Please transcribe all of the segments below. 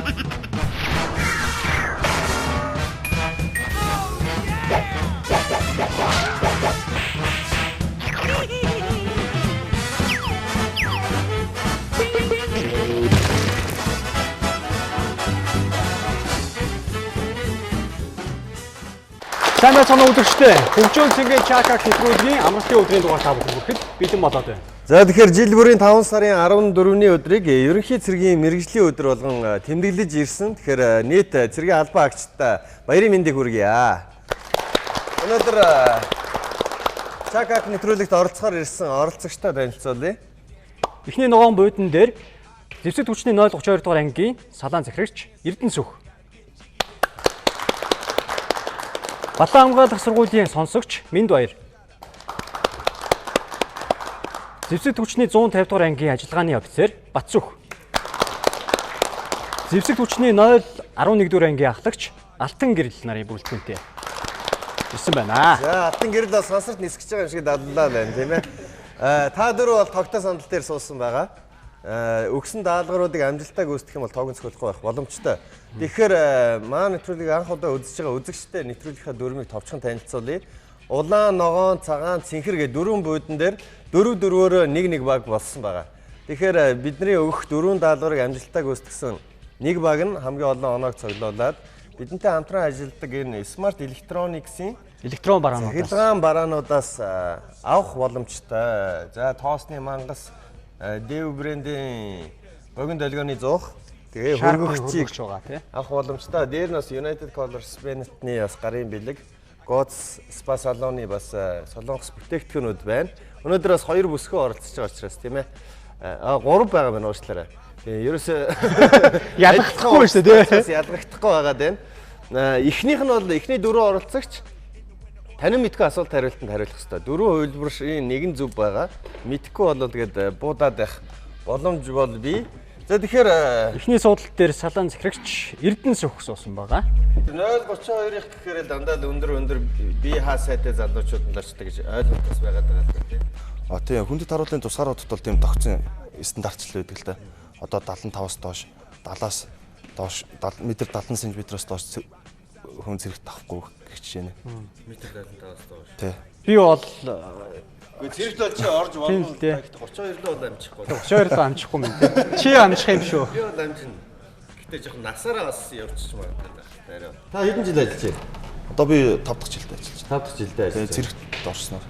Сайн байцгаана үзэгчдээ. Хөгжөөн цэнгийн Чака нэвтрүүлгийн амралтын өдрийн дугаар та бүхэн бүхэд бэлэн болоод байна. За тэгэхээр жил бүрийн 5 сарын 14-ний өдрийг ерөнхий цэргийн мэргэжлийн өдөр болгон тэмдэглэж ирсэн. Тэгэхээр нийт цэргийн албан агчдаа баярын мэндийг хүргье. Өнөөдөр Чака нэвтрүүлэгт оролцохоор ирсэн оролцогчтой танилцуулъя. Эхний ногоон буудан дээр зэвсэг түвшний 032 дугаар ангийн салаан захирагч Эрдэнэ Сүх. Балан хамгаалах сургуулийн сонсогч Миндбаяр. Зэвсэг түвшний 150 дугаар ангийн ажиллагааны офицер Батсүх. Зэвсэг түвшний 011 дугаар ангийн ахлагч Алтан гэрэл нарын бүрэлдэхүүнтэй ирсэн байна. За Алтан гэрэл бас сонсорт нисгэж байгаа юм шиг дадлаа байна тийм ээ. Та дөрөв бол тогтоо сандал дээр суусан байгаа. Өгсөн даалгавруудыг амжилттай гүйцэтгэх юм бол тоог цохиулахгүй байх боломжтой. Тэгэхээр маань нэвтрүүлгийг анх удаа үзэж байгаа үзэгчтэй нэвтрүүлгийнхаа дүрмийг товчхон танилцуулъя. Улаан, ногоон, цагаан, цэнхэр гэ дөрвөн буудан дээр дөрвөөр нэг баг болсон байгаа. Тэгэхээр бидний өгөх дөрвөн даалгаврыг амжилттай гүйцэтгсэн нэг баг нь хамгийн олон оноог цуглуулад бидэнтэй хамтран ажилладаг энэ Smart Electronics-ийн электрон бараануудаас хялгаан бараануудаас авах боломжтой. За тоосны мангас Дэв брендийн богино долгионы зуух тэгээ хөргөгчийг байгаа тий. Авах боломжтой. Дээр нь бас United Colors Bennett-ний бас гарын бэлэг, Gods Spa Salon-ы бас солонгос бүтээгдэхүүнүүд байна. Өнөөдөр бас 2 бүсгүй оролцож байгаа учраас тийм ээ. 3 байгаа байна уучлаарай. Ерөөсөө ялгахдахгүй шүү дээ тий. Ялгахдахгүй байгаа дээ. Эхнийх нь бол эхний 4 оролцогч танин мэдгүй асуулт хариултанд хариулах хэрэгтэй. 4 хувилбарын нэгэн зөв байгаа. Мэдгүй бол тэгээд буудаад байх боломж бол бий. За тэгэхээр эхний суудлал дээр салаан захирагч Эрдэнэ Сүх суусан байгаа. 032-ийнх гэхээр дандаа л өндөр бие хаа сайтай залуучууд нь лачдаг гэж ойлголтос байгаад байгаа тийм. Тийм хүндэт харуулын тусгааруудад бол тийм тогтсон стандартчлал байдаг л да. Одоо 75-аас доош, 70-аас доош, метр 70 см-аас доош хүн зэрэгт авахгүй гэх жишээ нэ. Метр 75-аас доош. Тий. Би бол зэрэгт бол чи орж болно. 32 л бол амжихгүй. 32 л амжихгүй юм тий. Чи амжих юм шүү. Би бол амжина. Гэтэ жоохон насаараа бас явчих магадгүй байна. Та хэдэн жил ажиллаж байна? Одоо би 5 дахь жилдээ ажиллаж байна. 5 дахь жилдээ ажиллаж. Зэрэгт орсноор.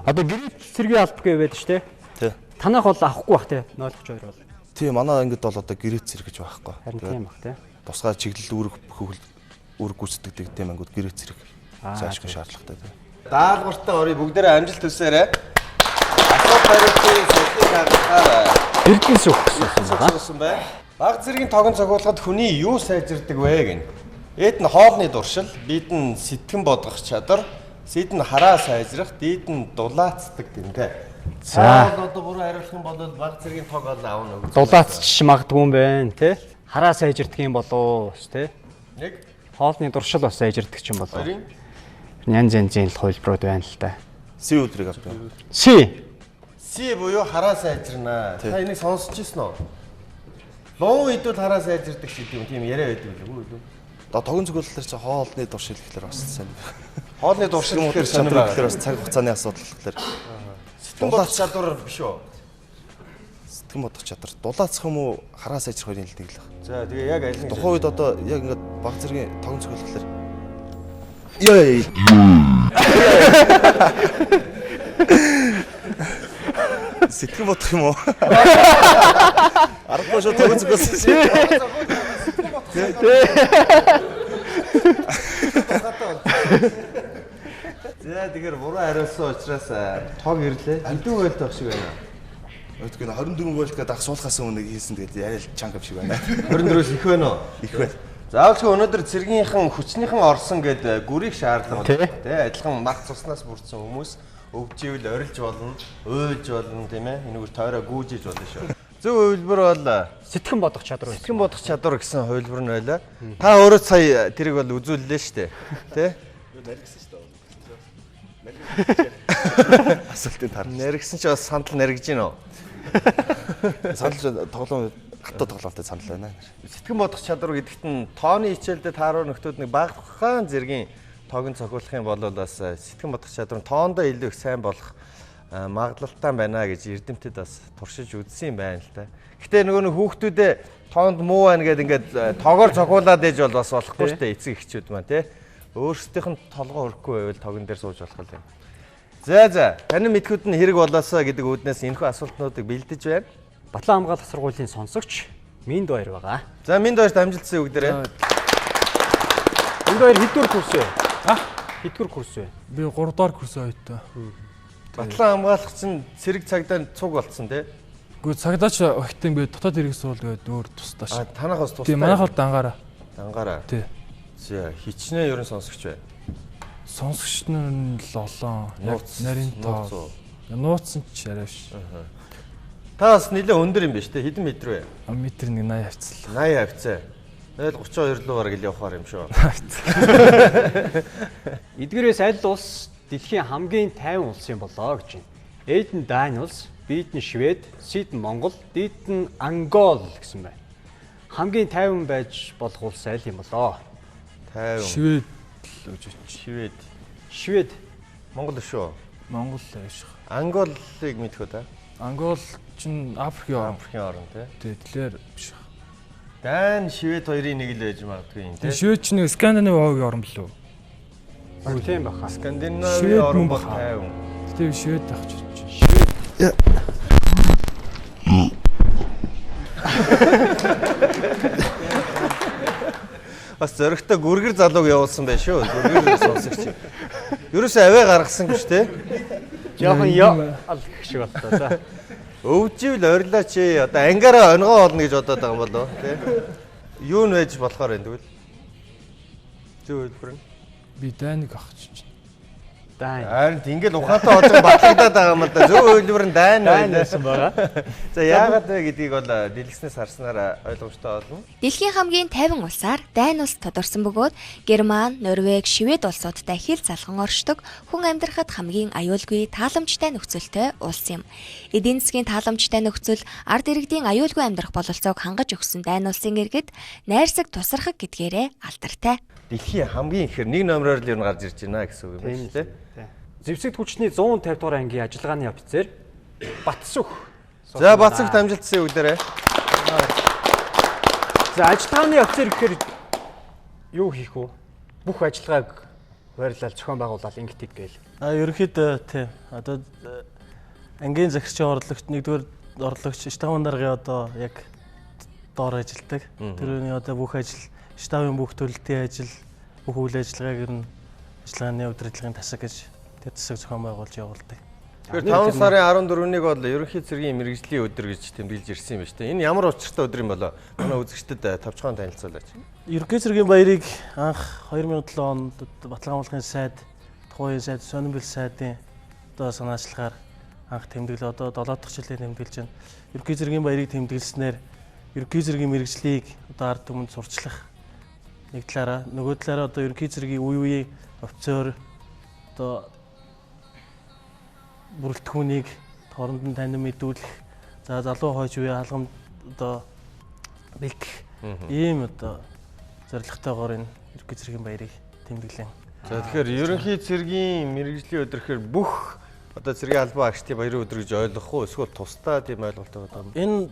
Одоо гэрэл цэргийн алба гэвэд шүү дээ. Тий. Танах бол авахгүй бах тий. 032 бол. Тий, манай ангид бол одоо гэрээ зэрэг гэж байхгүй. Харин тийм бах тий. Тусгай чиглэл үүрэг гүйцэтгэдэг тийм ангууд гэрээ зэрэг заашгүй шаардлагатай тий. Даалгавартаа орё бүгдээрээ амжилт хүсээрэй. Асуулт хариултын соёлыг хангахаар Эрдэнэ Сүх гэсэн байна. Баг зэргийн тогон цогцолгод хүний юу сайжирдаг вэ гэн. Эд нь хоолны дуршил, бид нь сэтгэн бодгох чадвар, сэд нь хараа сайжрах, дид нь дулаацдаг гэмтэй. За одоо буруу хариулах юм бол баг зэргийн тог ол аавна үг. Дулаацч магадгүй юм байна тий. Хараа сайжирдаг юм болоо тий. Нэг хоолны дуршил бас сайжирдаг ч юм болоо. хоёрын Янз янзын хувилбарууд байна л да. Си өдрийг авдаг. Си буюу хараа сайжирнаа. Та энийг сонсч ирсэн үү? Лон үед бол хараа сайжирдаг гэдэг юм тийм яриа байдаг үү? Одоо тогон цогцоллоор чи хоолны дуршил гэхэлэр бас сайн. Хоолны дуршил гэхээр сонир гэхэлэр бас цаг хугацааны асуудал гэхэлэр сэтгэн бодох чадвар биш үү? сэтгэн бодох чадвар дулаацах юм уу хараа сайжрах хоёрын хэлдэг л. За тэгээ яг аль нь Тухайн үед одоо яг ингээд баг зэргийн тогон цогцоллоор сэтгэн бодох юм уу? Аргагүй шүү тогон цогцоллоо. За тэгэхээр буруу хариулсан учраас тог ирлээ. Хэдэн хуйлт байх шиг байна. Өтгөн 24 вольт гэдэг ах суулгаас өмнө хийсэн тэгээд яриа л чанга шиг байна. 24-өөс их байна уу? Их байна. Заавалчгүй өнөөдөр цэргийнхэн хүчнийхэн орсон гэдэг гүрийг шаардлага байна. Тэ адилхан мах цуснаас бүрдсэн хүмүүс өвчивэл орилж болно, уйлж болно тийм ээ. Энэгээр тойроо гүүжиж болно шүү. Зөв хувилбар бол Сэтгэн бодох чадвар. сэтгэн бодох чадвар гэсэн хувилбар нь байлаа. Та өөрөө сая тэрийг бол үзүүллээ шүү дээ. Тэ? Наригсан шүү дээ. Асуултын тар. Наригсан ч бас сандал наригж гин үү? Сандал тоглоом хатуу тоглолтыг санал байна. Сэтгэн бодох чадвар гэдэгт нь тооны хичээлдээ тааруу нөхдүүд нэг багахан зэргийн тоог нь цохиулах юм бол бас сэтгэн бодох чадвар нь тоондоо илүү их сайн болох магадлалтай байна гэж эрдэмтэд бас туршиж үзсэн юм байна л да. Гэтэ нөгөө хүүхдүүдээ тоонд муу байна гэдэг ингээд тоогоор цохиулаад ээж бол бас болохгүй шүү дээ эцэг эхчүүд маань тий. Өөрсдийнх нь толгоо өрөхгүй байвал тогон дээр сууж болох юм. За таны мэдхүүд нь хэрэг болоосоо гэдэг үүднээс энэхүү асуултнуудыг бэлдэж байна. Батлан хамгаалах сургуулийн сонсогч Минд Баяр байгаа. За Минд Баярт амжилтсан үг дээрээ. Минд Баяр хэдвэр курс вэ? Хэдвэр курс вэ? Би 3 дахь курс оюутай. Батлан хамгаалах чинь цэрэг цагдаа цуг болцсон тий. Гэхдээ цагдаач огтын би дотоод хэрэг суул гэдэг өөр тусдаа ш. Танахаас тусдаа. Тийм манайх бол дангаараа. Дангаараа. Тий. За хичнээн ерөн сонсогч бай. Сонсогч нь л олон. Яг нарийн тоо. Нууцсан ч арай ш. Та бас нэлээ өндөр юм байна шүү дээ. Хэдэн метр вэ? Метр 180 хавцлаа. 80 хавцаа. Тэгэл 32 руу бараг ил явахаар юм шүү. Эдгээрээс аль улс дэлхийн хамгийн тайван улс юм болоо гэж байна. A нь Дани улс, B нь Швед, C нь Монгол, D нь Ангол гэсэн байна. Хамгийн тайван байж болох улс аль юм болоо? Тайван. Швед л гэж байна. Швед. Монгол шүү. Монгол ааш. Анголыг мэдхүү та? Ангол чинь Африкийн орн тий. Тэгэлэр биш. Дани, Швед хоёрын нэг л байж магадгүй юм тий. Швед чинь Скандинав хоогийн орн билүү? Тийм баха. Скандинавын орн бол тайван. Тэгээ Швед авч ирж. Бас зөрөгтэй гүргэр залууг явуулсан байх шүү. Гүргэр сонсогч. Ерөөсөө аваа гаргасан гэж тий. Жохон яал гэх шиг боллоо за. Өвживэл орилооч ээ. Одоо ангаараа онгоо олно гэж бодоод байгаа юм болоо тий. Юу нь байж болохоор энэ тэгвэл. Зөв хэлбэр нь. Би Даниг авч ирж. Дани. Харин ингээл ухаантай олж батлагдаад байгаа юм л да. Зөв хэлбэр нь Дани байсан байгаа. За яагаад вэ гэдгийг бол дэлгэснээс харснаар ойлгомжтой болно. Дэлхийн хамгийн тайван улсаар Дани улс тодорсон бөгөөд Герман, Норвеги, Швед улсуудтай хил залхан оршдог хүн амьдрахад хамгийн аюулгүй тааламжтай нөхцөлтэй улс юм. Эдийн засгийн тааламжтай нөхцөл ард иргэдийн аюулгүй амьдрах бололцоог хангаж өгсөн Дани улсын иргэд найрсаг тусархаг гэдгээрээ алдартай. Дэлхийн хамгийн ихээр нэг номероор л юу гарч ирж байна гэсэн үг юм байна шүү дээ. Зэвсэг түвшний 150 дугаар ангийн ажиллагааны офицер Батсүх. За Батсүх амжилтсан үг дээрээ. За ажиллагааны офицер гэхээр юу хийх вэ? Бүх ажиллагааг байрлал зохион байгуулалт ингэдэг гээл. Ерөнхийдөө тийм. Одоо ангийн захирчийн орлогч нэгдүгээр орлогч штабын даргын одоо яг доор ажилладаг. Тэрний одоо бүх ажил штабын бүх төлөлтийн ажил бүх үйл ажиллагааг нь ажиллагааны удирдлагын тасаг гэж тэр тасаг зохион байгуулж явуулдаг. Тэгэхээр 5 сарын 14-нийг бол ерөнхий цэргийн мэрэгжлийн өдөр гэж тэмдэглэж ирсэн юм байна шүү дээ. Энэ ямар учиртай өдөр юм болоо? Манай үзэгчдэд товчхон танилцуулаач. Ерөнхий цэргийн баярыг анх 2007 онд Батлан хамгаалахын сайд, тухайн сайд, Сонирбэл сайдын одоо санаачлагаар анх тэмдэглээ. Одоо 7 дахь жилээр тэмдэглэж байна. Ерөнхий цэргийн баярыг тэмдэглэснээр ерөнхий цэргийн мэрэгжлийг одоо ард түмэнд сурчлах нэг талаараа, нөгөө талаараа одоо ерөнхий цэргийн үе офицер одоо бүрэлдэхүүнийг хооронд нь танин мэдүүлэх, за залуу хойч үе хаалганд одоо бэлтгэх ийм одоо зорилготойгоор энэ ерөнхий цэргийн баярыг тэмдэглэн. За тэгэхээр ерөнхий цэргийн мэрэгжлийн өдөр гэхээр бүх одоо цэргийн албан агчдын баярын өдөр гэж ойлгох уу? Эсвэл тусдаа тийм ойлголттой байгаа юм? Энэ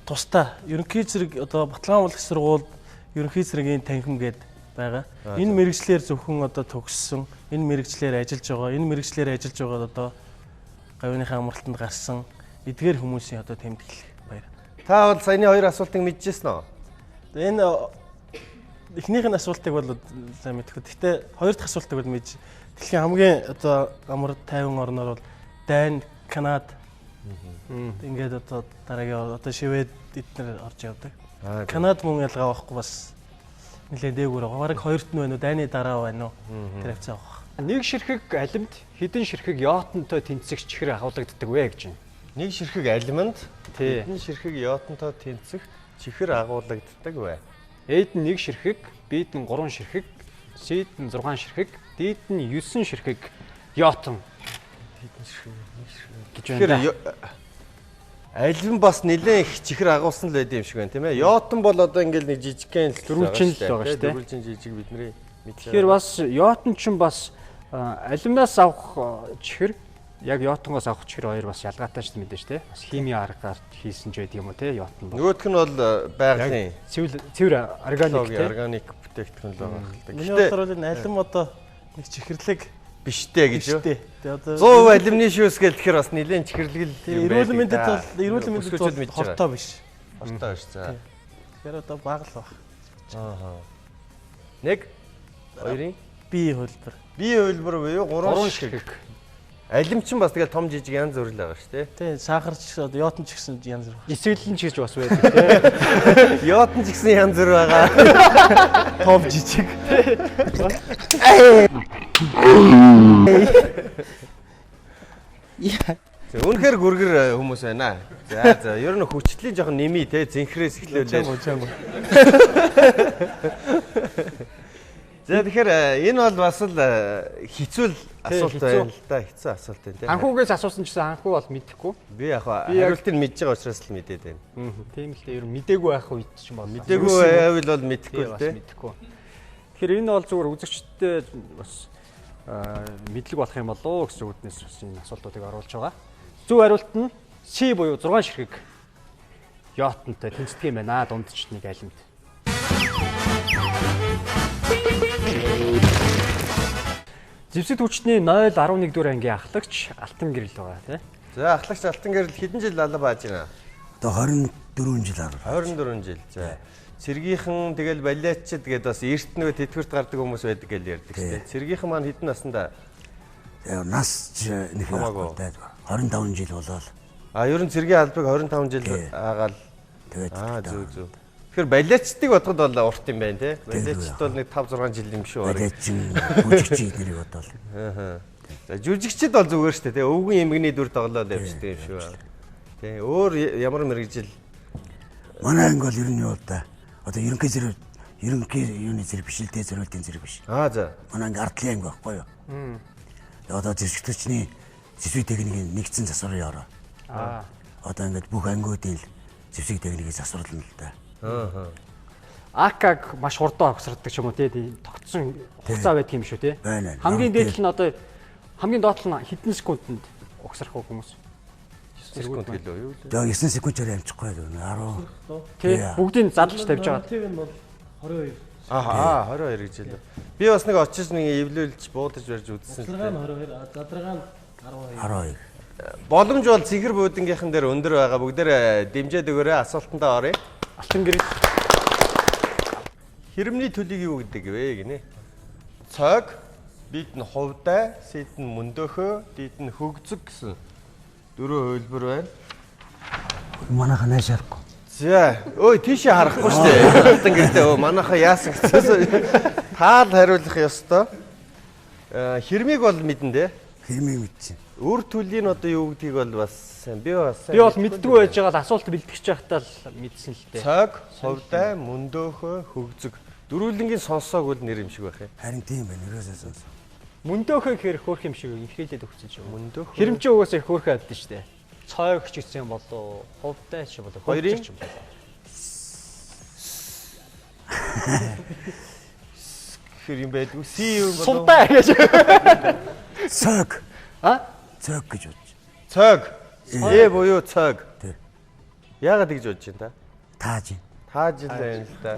тусдаа ерөнхий цэрэг одоо Батлан хамгаалах сургууль ерөнхий цэргийн танхим гэдэг байгаа. Энэ мэрэгчлэр зөвхөн одоо төгссөн, энэ мэрэгчлэр ажиллаж байгаа, энэ мэрэгчлэр ажиллаж байгаа одоо гавьныхаа амралтанд гарсан эдгээр хүмүүсийн одоо тэмдэглэх баяр. Та бол саяны хоёр асуултыг мэдчихсэн үү? Энэ эхнийх нь асуултыг бол сайн мэдэхгүй. Гэхдээ хоёр дахь асуултыг бол мэдж. Дэлхийн хамгийн одоо амар тайван орноор бол Дани, Канада ингээд одоо дараагийн одоо Швед эднэр орж явдаг. Канада мөн ялгаа авахгүй бас нэлээд дээгүүр байгаа. Бараг хоёрт нь байна уу? Дани дараа байна уу? Тэр хавцаа авах. Нэг ширхэг алимд хэдэн ширхэг яотонтой тэнцэх чихэр агуулгаддаг вэ гэж байна. Нэг ширхэг алиманд Тий. хэдэн ширхэг яотонтой тэнцэх чихэр агуулгаддаг вэ? A-д нь 1 ширхэг, B-д нь 3 ширхэг, C-д нь 6 ширхэг, D-д нь 9 ширхэг яотон. Хэдэн ширхэг? Гэж байна. Аль нь бас нэлээд их чихэр агуулсан л байд юм шиг байна тийм ээ. Йотон бол одоо ингээл нэг жижигхэн Дөрвөлжин л байгаа шүү дээ. Дөрвөлжин жижиг бидний мэдээ. Тэгэхээр бас Йотон ч бас алимнаас авах чихэр яг Йотонгоос авах чихэр хоёр бас ялгаатай ч мэдээж те. Бас химийн аргаар хийсэн ч байд юм уу те Йотон. Нөгөөх нь бол байгалийн цэвэр органик те. Органик бүтээгдэхүүн л байгаа хэрэг. Миний бодлоор бол алим одоо нэг чихэрлэг биштэй гэж юу? Тэгээ одоо 100% алимны шүүс гэх тэгэхээр бас нэлээд чихэрлэгэл эрүүл мэндэд бол хортой биш. Хортой биш за. Тэгэхээр одоо бага л баг. Аа. Нэг хоёрын Бие хөлбөр. бие хөлбөр буюу гурван ширхэг. Алим ч бас тэгэл том жижиг янз бүр л байгаа шүү дээ. Тий, сахар ч гэсэн одоо йотон ч гэсэн янз бүр. Эсвэлэн ч гэж бас байдаг те. Йотон ч гэсэн янз бүр байгаа. Том жижиг. Үнэхээр гүргэр хүмүүс байна. За ер нь хүчтлийн жоохон нэмий те зинхрээс эхлүүлээ. За тэгэхээр энэ бол бас л хэцүү асуулт байна л да. Хэцүү асуулт байна те. Анхуугээс асуусан ч гэсэн анхуу бол мэдэхгүй. Би яг хариултыг мэдж байгаа учраас л мэдээд байна. Тийм л дээ. Ер нь мдээгүй байх үед ч юм бол Мдээгүй байвал бол мэдэхгүй л те. мэдэхгүй. Тэгэхээр энэ бол зүгээр үзэгчтэй бас мэдлэг болох юм болоо гэсэн үднээс бас энэ асуултуудыг оруулж байгаа. Зөв хариулт нь C буюу 6 ширхэг Йотонтой тэнцдэг юм байна. Дундч нэг алимт. Зэвсэг түвшний 0-11 дугаар ангийн ахлагч Алтан Гэрэл байгаа тийм. За ахлагч Алтан Гэрэл хэдэн жил алба бааж байна? Одоо 24 жил арга. 24 жил. За. Цэргийнхэн тэгэл балиатчид гээд бас эрт нөгөө тэтгэврт гардаг хүмүүс байдаг гэж ярьдаг тийм. Цэргийнхэн маань хэдэн наснда? Нас нэг байхгүй даа. 25 жил болоод. Ер нь цэргийн албыг 25 жил аагаал. Тэгээд зүг. Тэгэхээр балиатчдыг бодоход бол урт юм байна тий. Балиатчд бол нэг 5-6 жил юм шүү. балиатчин бүжигчид нэрийг бодвол. За жүжигчд бол зүгээр шүү дээ. Өвгөн эмгэний дүр тоглоод явждаг юм шүү. Тий. Өөр ямар мэрэгжил Манай анги бол ер нь юу да. Одоо ерөнхий юуны зэрэг биш л дээ зориултын зэрэг биш. За. Манай анги ардлын анги байхгүй юу? Одоо зэвсэгтчний зэвсэг техникийн нэгдсэн засварын ороо. Одоо ингээд бүх ангиудын л зэвсэг техникийг засварлана л да. АК-г маш хурдан огсордог ч юм уу тий тогтсон хугацаа байдаг юм шүү тий. Хамгийн дээд нь одоо хамгийн доотлол нь хэдэн секундэд огсрох хүмүүс? 9 секунд гэлөө юу вэ? За 9 секундээр амжихгүй л 10. Тий бүгдийг задлж тавьж байгаа. ТV нь бол 22. 22 гэж хэлээ. Би бас нэг очиж нэг эвлүүлж буудаж барьж үзсэн. Задрага нь 22, задрага нь 12. 12. Боломж бол цэгэр буудангийнхан дээр өндөр байгаа. Бүгдээр дэмжээд өгөөрэй. Асуултандаа оръё. Алтан Гэрэл. Хэрэмний төлийг юу гэдэг вэ гинэ? Цог, бид нь хувдай, сэд нь мөндөөхөө, дид нь хөгзөг гэсэн дөрөв хөлбөр байна. Манайха наашаахгүй. За, ой тийшээ харахгүй шүү дээ. Алтан Гэрэлтэй манайха яасан гэсэн. Таал хариулах ёстой. Хэрмийг бол мэдэн дээ. Хэрмийг мэдчихэв. Өөр төлийг одоо юу гэдгийг бол бас би бас мэддэггүй байж байгаа л асуулт бэлтгэж байхдаа л мэдсэн л дээ. Цог, хувдай, мөндөөхөө, хөгзөг. Дөрвөлнгийн сонсоог бол нэр юм шиг байх юм. Харин тийм байна. Ерөөсөө сонс. Мөндөөхөө гэхээр хөөх юм шиг инхээлээд өгсөн ч юм. Мөндөөхөө. Хэрэмчээ угаасаа хөөхөө авдсан шүү дээ. Цойг ч гэсэн болоо, хувдай ч болоо, хоёрын ч болоо. Хэр юм байдгүй. Си юм болоо. Султай гэж. Цог. Цог гэж бодож. Цог. Буюу цог. Тий. Яагаад гэж бодож байна та? Тааж. Тааж л байна л да.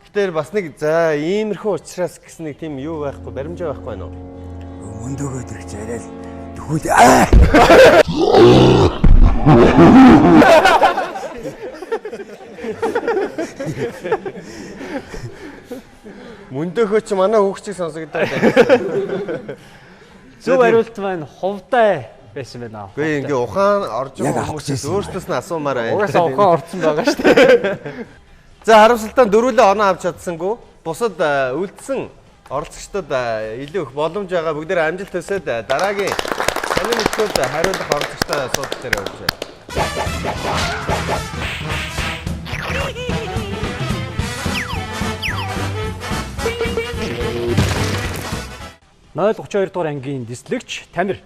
Гэтэр бас нэг за иймэрхүү учраас гэсэн нэг тийм юу байхгүй, баримжаа байхгүй байна уу? Мөндөөгөө дэрч арай л төхүүл. Мөндөөхөө чи манай хүүхчийг сонсогдоод байна. Зөв хариулт маань хувдай байсан байна. Гүй ингээ ухаан орж байгаа хүмүүсээс өөрсдөөс нь асуумаар байна. Угаасаа ухаан орцсон байгаа шүү дээ. За харамсалтай дөрвөлөө оноо авч чадсангүй. Бусад үлдсэн оролцогчдод илүү их боломж байгаа. Бүгдээр амжилт төсөөд дараагийн сонин нөхцөлд хариулах оролцогчтой асуудал дээр явж байна. 032 дугаар ангийн дислэгч Тамир.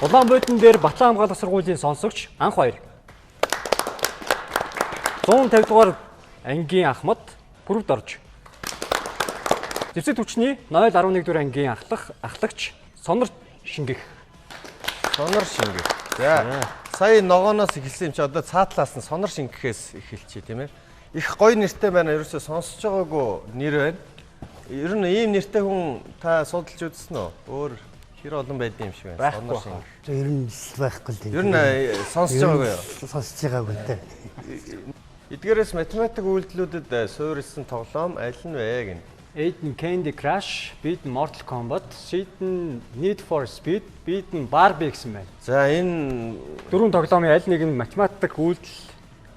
Улаанбаатар дээр Батлан хамгаалах сургуулийн сонсогч анх баяр. 150 дугаар ангийн Ахмад бүрд орж. Зэвсэг түвшний 011 дугаар ангийн ахлагч Сонор Шингэх. Сонор Шингэх. За. Сая ногооноос эхэлсэн юм чи одоо цаатлаас нь Сонор Шингэхээс эхэлчихье тийм ээ. Их гоё нэртэй байна. Ерөөсөө сонсож байгаагүй нэр байна. Ер нь ийм нэртэй хүн та судалж үзсэн үү? Өөр хэр олон байдсан юм шиг байна. Сонор Шингэх. Ер нь байхгүй л тийм. Ер нь сонсож байгаагүй юу? Сонсож байгаагүй те. Эдгээрээс математик үйлдэлүүдэд суурилсан тоглоом аль нь вэ гэнэ? A нь Candy Crush, B нь Mortal Kombat, C нь Need for Speed, B нь Barbie гэсэн байна. За энэ Дөрвөн тоглоомын аль нэг нь математик үйлдэл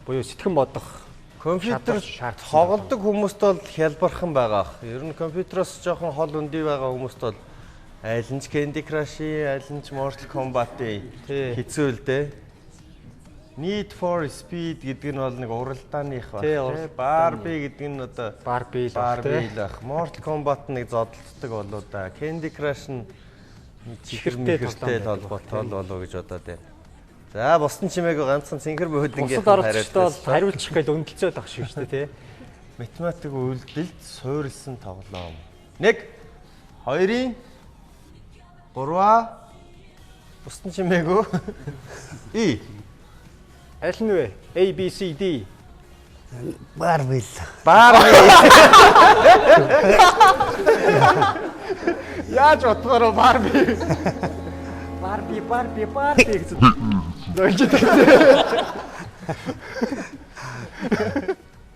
буюу сэтгэн бодох компьютер тоглодог хүмүүст бол хялбархан байгаа. Ер нь компьютероос жоохон хол өндөй байгаа хүмүүст бол аль нь Candy Crush-ийн, аль нь Mortal Kombat-ийн хэцүү л дээ. Need for Speed гэдэг нь бол нэг уралдааных баг. Barbie гэдэг нь одоо Barbie л байх. Mortal Kombat нэг зодтолдог болоо да. Candy Crush нь чихэртэй толботой болоо гэж бодоод байна. За бусдын чимээг ганцхан цэнхэр бөөдөнгөө хариулчих гэж өндөлцөөд байх шүү дээ тий. Математик үйлдэлд суурилсан тоглоом. 1 2-ын 3-аа бусдын чимээгөө И Аль нь вэ? A B C D. Barbie. Яаж бодгороо Barbie. Barbie гэсэн.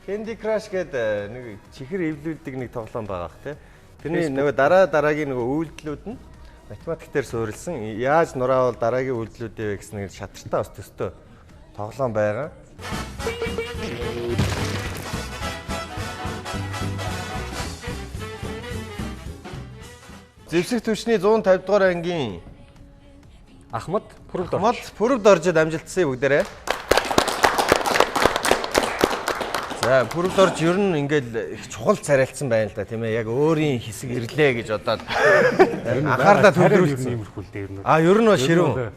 Candy Crush гэдэг нэг чихэр эвлүүлдэг нэг тоглоом байгаа х тий. Тэрний нөгөө дараагийн нөгөө үйлдэлүүд нь математик дээр суурилсан. Яаж нураавал дараагийн үйлдэлүүдээ вэ гэсэн нэг шатартай бас төстэй тоглоом байгаа. Зэвсэг түвшний 150 дугаар ангийн Ахмад бүрд оржод амжилтсан бүгдээрээ. За бүрд орж ер нь ингээл их чухал царайлцсан байна л да тийм ээ. Яг өөрийн хэсэг ирлээ гэж бодоод анхаарлаа төвлөрүүлсэн иймэрхүү л дээ ер нь. Ер нь бол ширүүн.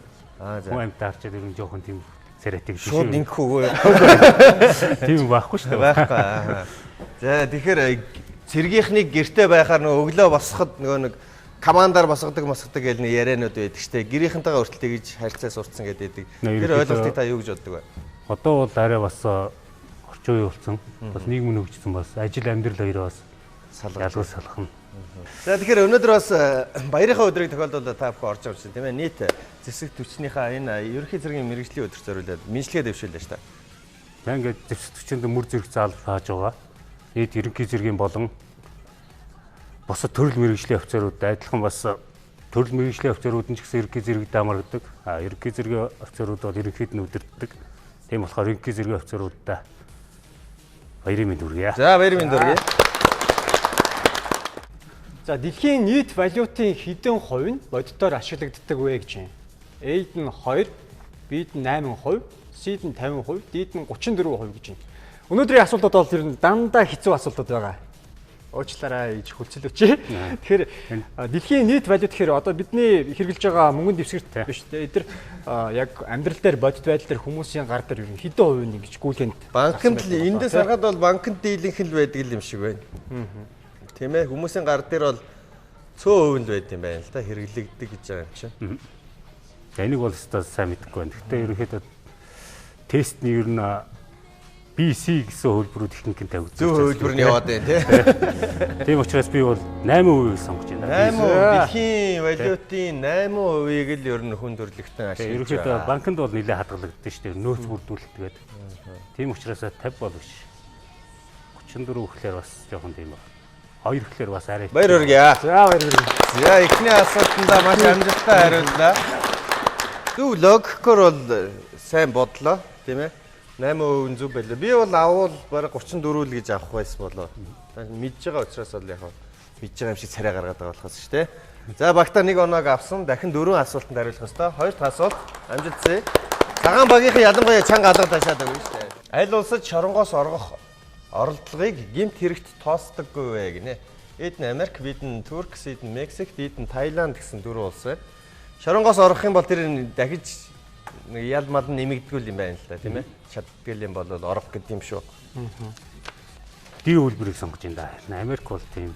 Хүн амьтаа харчаад ер нь жоохон тийм царайтай гэж шууд ингэх үгүй. Тийм байхгүй шүү дээ. Байхгүй. За тэгэхээр цэргийнхнийг гэртээ байхаар нөгөө өглөө босоход нөгөө нэг командаар босгодог гэж нэг яриануд байдаг штэ. Гэрийнхэнтэйгээ хүртэл тэгж харьцаа сурцсан гэдэг. Тэр ойлголтыг та юу гэж боддог вэ? Одоо бол арай бас орчин үе болсон. Бас нийгэм хөгжсөн бас ажил амьдрал хоёроо бас ялгаж салхна. За тэгэхээр өнөөдөр бас баярынхаа өдрийг тохиолдуулаад та бүхэн орж ирсэн тийм ээ. Нийт зэвсэг түвшнийхаа энэ ерөнхий зэргийн мэрэгжлийн өдөр зориулаад мэдлэгээ дэвшүүллээ шүү дээ. За ингээд зэвсэг түвшинд мөр зэрэг заалж хааж байгаа. Нийт ерөнхий зэргийн болон босод төрөл мэрэгжлийн офицерууд адилхан бас төрөл мэрэгжлийн офицерууд нь ч гэсэн ерөнхий зэрэг даамаргадаг. Ерөнхий зэргийн офицерууд бол ерөнхийд нь удирддаг. Тийм болохоор ерөнхий зэргийн офицеруудаа баярын мэнд хүргье. За баярын мэнд хүргье. За дэлхийн нийт валютын хэдэн хувь нь бодитоор ашиглагддаг вэ гэж байна. A-д нь 2, B-д нь 8%, C-д нь 50%, D-д нь 34% гэж байна. Өнөөдрийн асуултууд бол ер нь дандаа хэцүү асуултууд байгаа. Уучлаарай ич хүлцэлвч. Тэгэхээр дэлхийн нийт валют гэхээр одоо бидний хэрэгжилж байгаа мөнгөнд дэвсгэрт биш үү? Эдгээр яг амьдрал дээр бодит байдал дээр хүмүүсийн гар дээр ер нь хэдэн хувь нь ингэж гүйлгэнд банкнд эндээс харахад бол банкнд дийлэнх л байдаг юм шиг байна. Тийм ээ хүмүүсийн гар дээр бол цөөн хувь л байд юм байна л да хэрэглэгддэг гэж байгаа юм чинь. Энийг бол өстой сайн мэдэхгүй байна. Гэхдээ ерөнхийдөө тестний ер нь BC гэсэн хөлбөрүүд ихэнх нь тавигдсан. Зөв хөлбөр нь яваад байна тий. Тийм учраас би бол 8%-ийг сонгож байна. 8% дэлхийн валютын 8%-ийг л ер нь хүн төрөлхтөн ашиглаж байгаа. Ерөнхийдөө банкнд бол нэлээд хадгалагддаг шүү дээ. Нөөц бүрдүүлэлтгээд. Тийм учраас 50 бол биш. 34 гэхлээр бас жоохон тийм байна. 2 гэхлээр бас арай. Баяр хүргье. За баяр хүргье. За эхний асуултанда маш амжилттай хариуллаа. Зөв логикоор бол сайн бодлоо тийм ээ. 8% зүг байлаа. Би бол авал бараг 34 л гэж авах байсан болоо. Мэдж байгаа учраас бол яг мэдж байгаа юм шиг царай гаргаад байгаа болохоос шүү дээ. За багтаа 1 оноог авсан. Дахин 4 асуултанд хариулах ёстой. 2 дахь асуулт амжилтсэ. Цагаан багийнхаа ялангуяа чанга алга ташаад байгаа шүү дээ. Аль улсад шоронгоос оргох оролдлогыг гэмт хэрэгт тоосдоггүй вэ гинэ. Эд нь Америк, бид нь Турк, Сид нь Мексик, Дид нь Таиланд гэсэн 4 улс байна. Шоронгоос орох юм бол тэр дахиж нэг ял мал нэмэгдгүүл юм байна л да тийм ээ. Чаддгэл юм бол орох гэдэг юм шүү. Ди үйлбэрийг сонгож ин да. Америк бол тийм.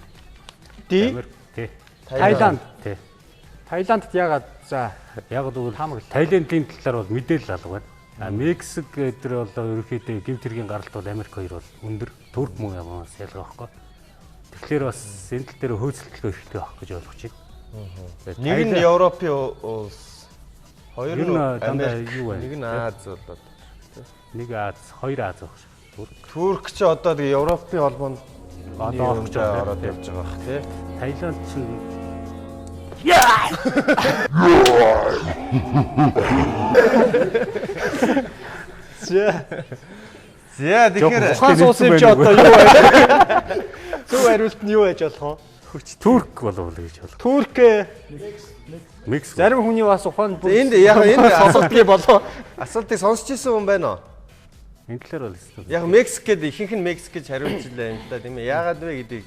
Ди? Америк тий. Таиланд. Тий. Таиландд ягаад за Яг л Тайландын талаар бол мэдээлэл алга байна. Мексик дээр бол ерөнхийдөө гэмт хэргийн гаралт бол Америк хоёр бол өндөр, Турк мөн ямаас ялгаа байхгүй. Тэгэхээр бас энэ тал дээр хөөцөлтөлгөө ихтэй байх гэж ойлгож байна. Нэг нь Европын улс, хоёр нь Америк, нэг нь Аз болоод. Нэг Аз, хоёр Аз байх шиг. Турк ч одоо Европын холбоонд Одоо орж ороод явж байгаа бах тий. Таиланд чинь За тэгэхээр ухаан суусан чи одоо юу вэ? Зөв хариулт нь юу байж болох вэ? Турк болов уу гэж бодлоо. Турк Мексик. зарим хүний бас ухаан энд яг энэ асуудал болоо. асуултыг сонсч ирсэн хүн байна уу? Энэ талаар бол өстой. Яг Мексик гэдэг ихэнх нь Мексик гэж хариулчихлаа юм да тийм ээ. Яагаад вэ гэдгийг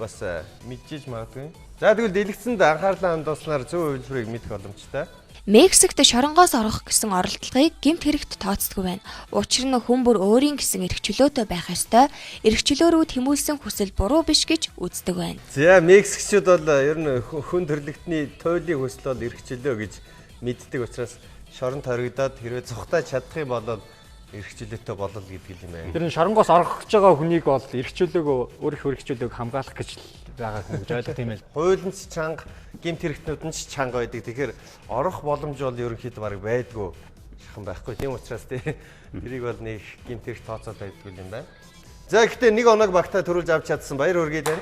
бас мэдчихэж магадгүй. За тэгвэл дэлгэцэнд анхаарлаа хандуулснаар зөв хувилбарыг мэдэх боломжтой. Мексикт шоронгоос орох гэсэн оролдлогыг гэмт хэрэгт тооцдоггүй байна. Учир нь хүн бүр өөрийн гэсэн эрх чөлөөтэй байх ёстой. Эрх чөлөөрөө тэмүүлсэн хүсэл буруу биш гэж үздэг байна. За Мексикчууд бол ер нь хүн төрлөختний туйлын хүсэл бол эрх чөлөө гэж мэддэг учраас шоронд хоригдоод хэрвээ цухтаа чадах юм бол эрх чөлөөтэй болол гэдэг юм байна. Тэр нь шоронгоос орох гэж байгаа хүнийг бол эрх чөлөөгөө өөрийнх эрх чөлөөг хамгаалах гэж байгаа хүн гэж ойлгох тийм ээ. Хуулийн ч чанга, гэмт хэрэгтнүүд нь ч чанга байдаг. Тэгэхээр орох боломж бол ерөнхийдөө бараг байдгүй шахан байхгүй. Тийм учраас тэрийг бол нэг гэмт хэрэг тооцоод байдгүй юм байна. За гэхдээ нэг оног багтаа төрүүлж авч чадсан баяр хүргэе тань.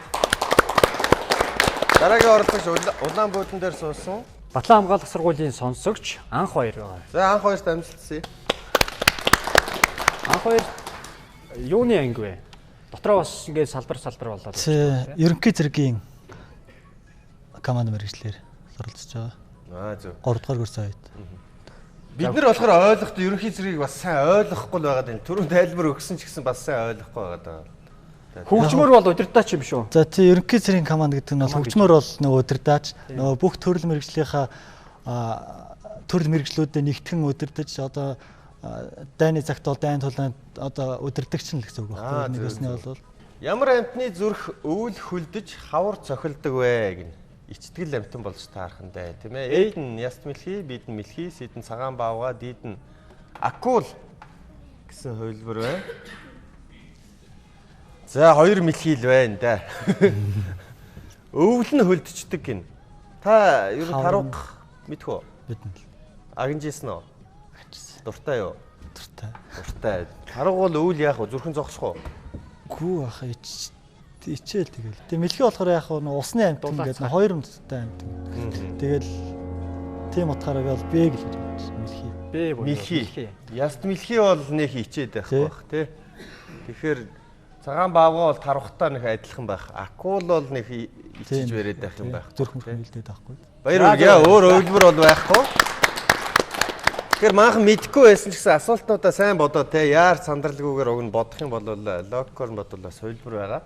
Дараагийн оролцогч Улаанбаатар дээр суусан Батлан хамгаалах сургуулийн сонсогч анх хоёр байгаа. За анх хоёрт амжилтсан. Анх хоёр юуны анги вэ? Дотроо бас ингээд салбар болоод. Ерөнхий зэргийн команд мэргэжлэр суралцж байгаа. Аа зөв. 3 дугаар курс үед. Бид нар болохоор ойлгохдоо ерөнхий зэргийг бас сайн ойлгохгүй л байгаа юм. Түрүүн тайлбар өгсөн ч гэсэн бас сайн ойлгохгүй байгаа. Хөгжмөр бол удирдаач юм шүү. За тий ерөнхий зэргийн команд гэдэг нь бол хөгжмөр бол нөгөө удирдаач, нөгөө бүх төрөл мэргэжлийнхаа төрөл мэргэжлүүдэд нэгтгэн удирдах одоо дайны цагт бол дайн тулаанд одоо удирдагч нь л гэсэн үг байна. Нэгөөсний бол ямар амтны зүрх өвөл хөлдөж хавар цохилдог вэ гин. Ичтгэл амтан болж таархандаа тийм ээ. Эд нь яст мэлхий, бид нь мэлхий, сид нь цагаан баавга, дид нь акул гэсэн хувилбар байна. За хоёр мэлхий л байна да. Өвөл нь хөлдчихдөг гин. Та ер нь таруух мэдэх үү? Мэднэ. Агнжсэн үү? Дуртай юу? Дуртай. Дуртай. Тарууг бол өвөл яах вэ? Зүрхэн зогсох уу? Гүү ах ичээл тэгэл. Тэг мэлхий болохоор яах вэ? Усны амт ингээд хоёр өмдтэй амт. Тэгэл тийм утгаараа бол Б гэж мэлхий. Б буюу мэлхий. Яст мэлхий бол нэг ичээд байх байх тий. Тэгэхээр цагаан баавга бол тарухтаа нэг адилхан байх. Акул бол нэг ичиж бариад байх юм байх. Зүрхэн хөлдөөд байхгүй. Баяр хүргэе. Өөр өвлбөр бол байхгүй. Тэгэхээр манхан мэдхгүй байсан ч гэсэн асуултуудаа сайн бодоод те яар сандралгүйгээр уг нь бодох юм бол логикоор бодвол бас хувилбар байгаа.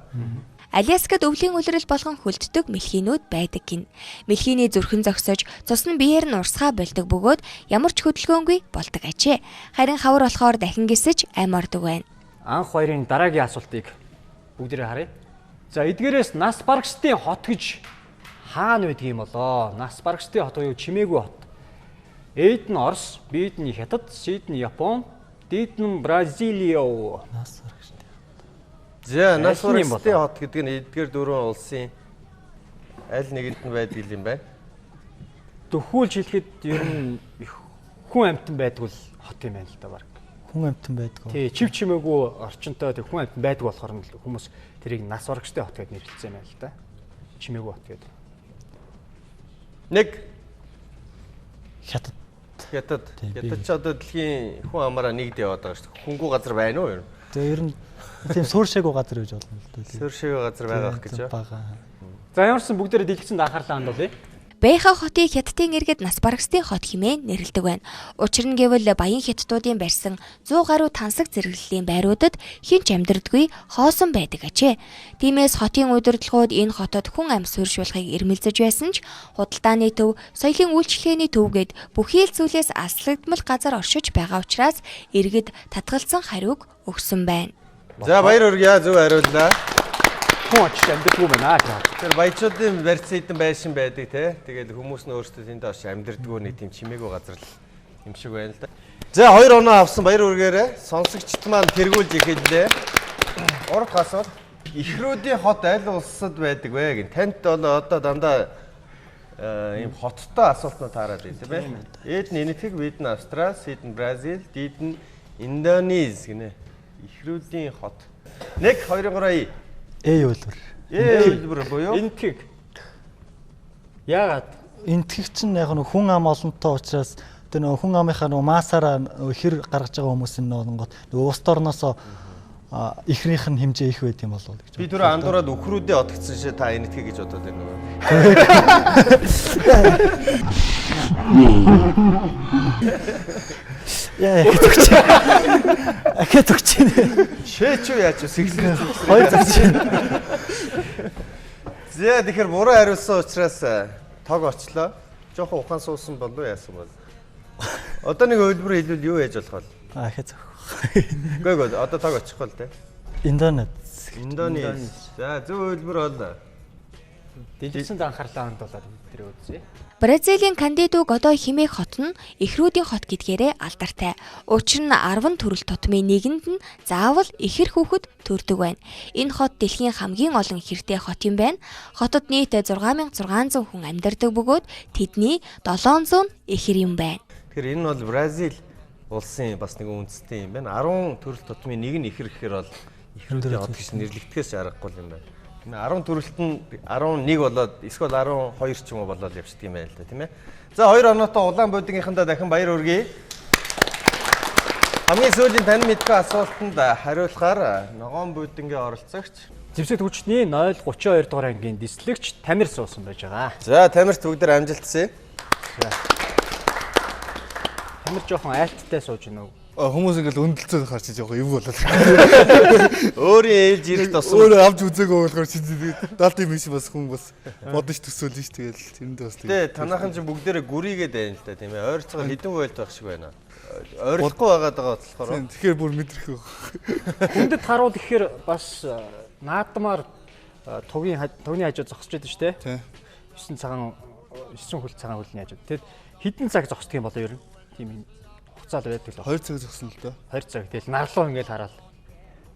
Аляскад өвлийн улирал болгон хөлддөг мэлхийнүүд байдаг гин. Мэлхийний зүрхэн зогсож, цус нь биеэр нь урсгаа болдог бөгөөд ямар ч хөдөлгөөнгүй болдог ажээ. Харин хавар болохоор дахин гисэж ам ордог байна. Анх хоёрын дараагийн асуултыг бүгдээрээ харъя. За эдгээрээс нас барагчдын хот гэж хаана байдаг юм болоо? Нас барагчдын хот буюу чимээгүй хот. Эд нь Орос, Б нь Хятад, С нь Япон, Д нь Бразилио. Нас барагчдын. За нас барагчдын хот гэдэг нь эдгээр дөрвөн улсын аль нэгэнд нь байдаг юм байна. Төхүүлж хэлэхэд ер нь хүн амьтан байдаг бол хот юм байна л да баг. Хүн амьтан байдаг. Тий, чив чимээгүй орчинтой тэр хүн амьтан байдаг болохоор нь хүмүүс тэрийг нас барагчдын хот гэж нэрлэсэн юм байна л да. Чимээгүй хот гэдэг. Нэг Хятад. Хятад ч одоо дэлхийн хүн амаараа нэгд яваад байгаа шүү дээ. Хөнгүү газар байна уу ер нь? Тэгээ ер нь тийм сууршаагүй газар гэж болно л дээ. Сууршаагүй газар байгаа гэж байна. За ямарсан бүгдээрээ дэлгэцэнд анхаарлаа хандуулъя. Бэйха хотыг Хятадын иргэд нас барагсдын хот хэмээн нэрлэдэг байна. Учир нь гэвэл баян хятадуудын барьсан 100 гаруй тансаг зэрэглэлийн байруудад хинч амьдрдаггүй хоосон байдаг ажээ. Тиймээс хотын удирдлагууд энэ хотод хүн амь суурьшуулахыг эрмэлзэж байсан ч худалдааны төв, соёлын үйлчлэгээний төвгээд бүхий л зүйлээс аслагдмал газар оршиж байгаа учраас иргэд татгалзсан хариуг өгсөн байна. За баяр хүргэе, зөв хариуллаа. Хүн очиж амьдрдаггүй байна. Тэр баячуудын барьсан хэдэн байшин байдаг те. Тэгээд хүмүүс нь өөрсдөө тэнд орш амьдрдаггүй нэг тийм чимээгүй газар л юм шиг байна л да. За 2 оноо авсан баяр хүргээрээ сонсогчд маань тэргүүлж ихэдлээ. Урд асуулт. Ихрүүдийн хот аль улсад байдаг вэ гэн. Танд бол одоо дандаа ийм хоттой асуултнууд таараад байна тийм ээ. Эд нь Энэтхэг, бид нь Австрали, Сид нь Бразил, Дид нь Индонез гинэ. Ихрүүдийн хот. 1 2 3 Үйлбэр. Үйлбэр буюу Энэтхэг. Яагаад? Энэтхэг чинь яг нэг хүн ам олонтой учраас тэр нөх хүн амынхаа нөх масаараа хэр гаргаж байгаа хүмүүс нь нөөнгот улс орноосоо ихнийх нь хэмжээ их байт юм болов гэж. Би түрүү андуураад өхрүүдээ отгцсон шээ та Энэтхэг гэж бодоод байна уу? Яа гэж. Ахад өгч. Шээч юу яаж сэглэр. Хоёр загч. Зэ тэгэхээр буруу хариулсан учраас тог очлоо. Жохон ухаан суусан болов яасан бол. Одоо нэг үйлбэр хэлвэл юу яаж болох вэ? Ахад зөв. Гүг одоо тог очихгүй л дээ. Индонез. За зөв үйлбэр бол Дэлгэцэнд анхаарлаа хандуулаад тэр үзье. Бразилийн Кандиду Годой хэмээх хот нь ихрүүдийн хот гэдгээрээ алдартай. Учир нь 10 төрөл тутмын нэгэнд нь заавал ихэр хүүхэд төрдөг байна. Энэ хот дэлхийн хамгийн олон ихэртэй хот юм байна. Хотод нийт 6600 хүн амьдардаг бөгөөд тэдний 700 ихэр юм байна. Тэгэхээр энэ бол Бразил улсын бас нэг үндэстэй юм байна. 10 төрөл тутмын нэг нь ихэр гэхээр бол ихрүүдийн хот гэж нэрлэгдэхээс аргагүй юм байна. 10 төрөлт нь 11 болоод эсвэл 12 ч юм уу болоод явчихдаг юм байна л да тийм ээ. За 2 оноотой улаан будигийнхандаа дахин баяр хүргэе. Хамгийн сүүлийн тань мэдгүй асуултанд хариулахаар ногоон будингийн оролцогч Зэвсэг төвчний 032 дугаар ангийн дислэгч Тамир суусан байж байгаа. За Тамирт бүгдээр амжилтсэ. Тамир жоохон айлттай сууж байна уу? Хүмүүс ингээл өндөлцөө харч жоохон эв болоод. Өөрийн ээлж ирэх тосоо. Өөрөө авч үзээгүй болохоор чи даалтын миш бас хүн бас бодож төсөөлж ш тэгэл тэрэндээ бас. Тэ танаахан чинь бүгдээрээ гүрийгээд байна л да тийм ээ. Ойрцоо хідэн байлт байх шиг байна. Ойрлохгүй байгаад байгаа болохоор. Тэгэхээр бүр мэдрэх үү. Хүндэд харуул ихээр бас наадмаар тугны хажуу зогсож байдаг шүү дээ. 9 хөл цагаан хөлний хажуу. Тэгэд хідэн цаг зогсдог юм болоо ер нь. Тийм хугацаа л байдаг л. 2 цаг зогсно л доо. 2 цаг. Тэгэл нарлуу ингээд хараад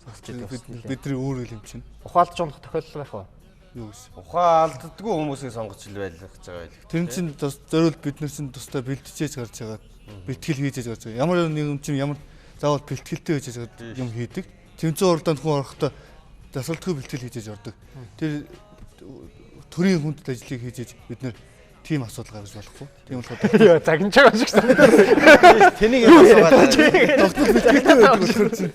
зогсож байдаг. Бидний өөр юм чинь. Ухаалж унах тохиолдол байх уу? Юу гэсэн. Ухаалддаггүй хүмүүсийг сонгож ил байх гэж байгаа байл. Тэр чинь зориул бид нар чинь тусдаа бэлтжээж гарч байгаа. Бэлтгэл хийж гарч байгаа. Ямар нэгэн чинь ямар заавал бэлтгэлтэй хийж байгаа юм хийдэг. Тэмцээн уралдаанд хүн орохдоо засвалтгүй бэлтгэл хийж ордог. Тэр төрийн хүндэт ажлыг хийж бид нар тийм асуудал гаргаж болохгүй. Тийм болохоор загинж байгаа шиг санагдав. Тэнийг асуугаад тогтмол бэлтгэлтэй байдаг болохоор чинь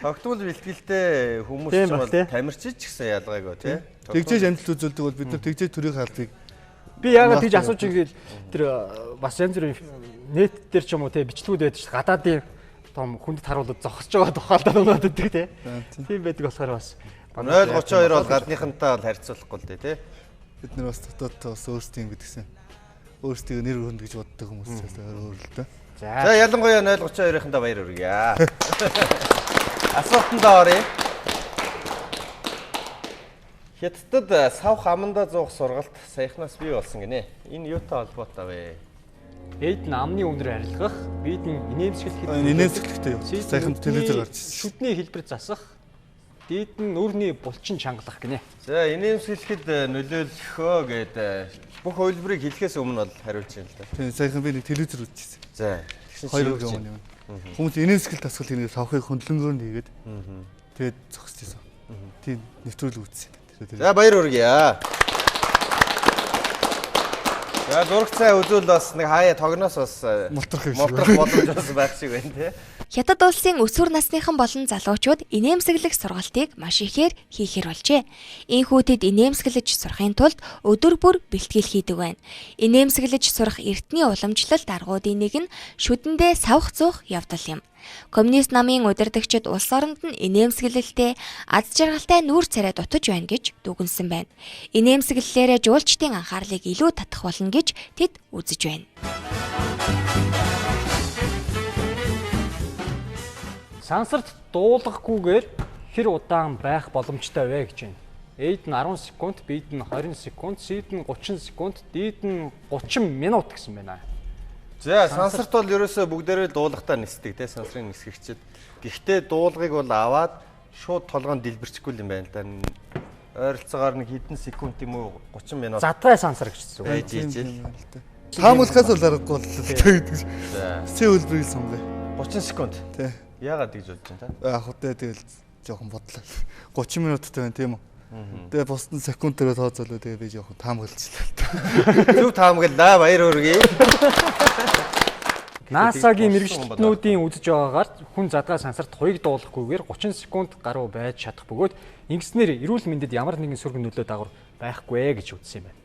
тогтмол бэлтгэлтэй хүмүүс ч бол тамирчид ч гэсэн ялгаагүй тий. Тэгжээж амжилт үзүүлдэг бол бид нар тэгжээж төрийн хаалбыг би яагаад тийж асууж ингээд тэр бас янз бүрийн нэт дээр ч юм уу тий бичлэгүүд байдаг шүү. Гадаадын том хүндэт харуулд зогсож байгаа тухайлдаа унаад байдаг тий. Тийм байдаг болохоор бас 032 бол гадныхантай бол харьцуулахгүй л дээ тий. Бид нар бас дотооддоо бас өөрсдийн гэдгсэн. Өөрсдийг нэр өргөнд гэж боддог хүмүүс ч өөр л дээ. За ялангуяа 032-ында баяр хүргэе. Асуултанд оръё. Хятадд савх аманда зуух сургалт саяхнаас бий болсон гинэ. Энэ юутай холбоотой вэ? Эд нь амны үнээр арилгах, бид нь инээмсэглэхтэй юу? Саяхан телевизээр гарч ирсэн. Шүдний хэлбэр засах, дид нь үрний булчин чангалах гинэ. За инээмсэглэхэд нөлөөлөхөө гэдэг бүх хөлбөрийг хэлэхээс өмнө бол хариулж байна л да. Тийм саяхан би нэг телевизээр үзчихсэн. За хоёр өдрийн өмнө. Хүмүүс инээмсэглэлт асуул хийгээд савхыг хөндлөнгөөр хийгээд тэгээд зогсчихсон. Тийм нэвтрүүл үзсэн. За баяр хүргэе. За зураг цай үзүүл бас нэг хаяа тогноос бас мултрах боломж бас байх шиг байна тий. Хятад улсын өсвөр насныхан болон залуучууд инээмсэглэх сургалтыг маш ихээр хийхэр болжээ. Ийхүү тэд инээмсэглэж сурахын тулд өдөр бүр бэлтгэл хийдэг байна. Инээмсэглэж сурах эртний уламжлалт аргуудын нэг нь шүдэндээ савх зуух явдал юм. Коммунист намын удирдагчид улс оронд нь инээмсэглэлтэй аз жаргалтай нүүр царай дутаж байна гэж дүгнсэн байна. Инээмсэглэлээрээ жуулчдын анхаарлыг илүү татах болно гэж тэд үзэж байна. Сансарт дуулахгүйгээр хэр удаан байх боломжтой вэ гэж байна. A-д нь 10 секунд, B-д нь 20 секунд, C-д нь 30 секунд, D-д нь 30 минут гэсэн байна. За сансарт бол ерөөсөө бүгдээрээ дуулахтаа нисдэг те сансрын нисгэгчд. Гэхдээ дуулгыг бол аваад шууд толгоонд дэлбэрчихгүй юм байна л да. Ойролцоогоор нэг хэдэн секунд юм уу 30 минут. Задгай сансар гэж үг. Таамаглахаас бол аргагүй л гэдэг. Цэ хөлбөрийг сонгоё. 30 секунд. Тий. Яагаад гэж бодож байна та? Яг хөтэ тэгэл жоохон бодлоо. 30 минуттай байна тийм үү? Тэгээ бусдын секунд дээр тооцоолоо тэгээ би жоохон таамаглалчлаа. Зөв таамаглалаа баяр хүргэе. NASA-гийн мэрэгчлэтнүүдийн үзэж байгаагаар хүн задгай сансарт хуйг дуулахгүйгээр 30 секунд гаруй байж чадах бөгөөд ингэснээр эрүүл мэндэд ямар нэгэн сөрөг нөлөө дагавар байхгүй гэж үзсэн юм байна.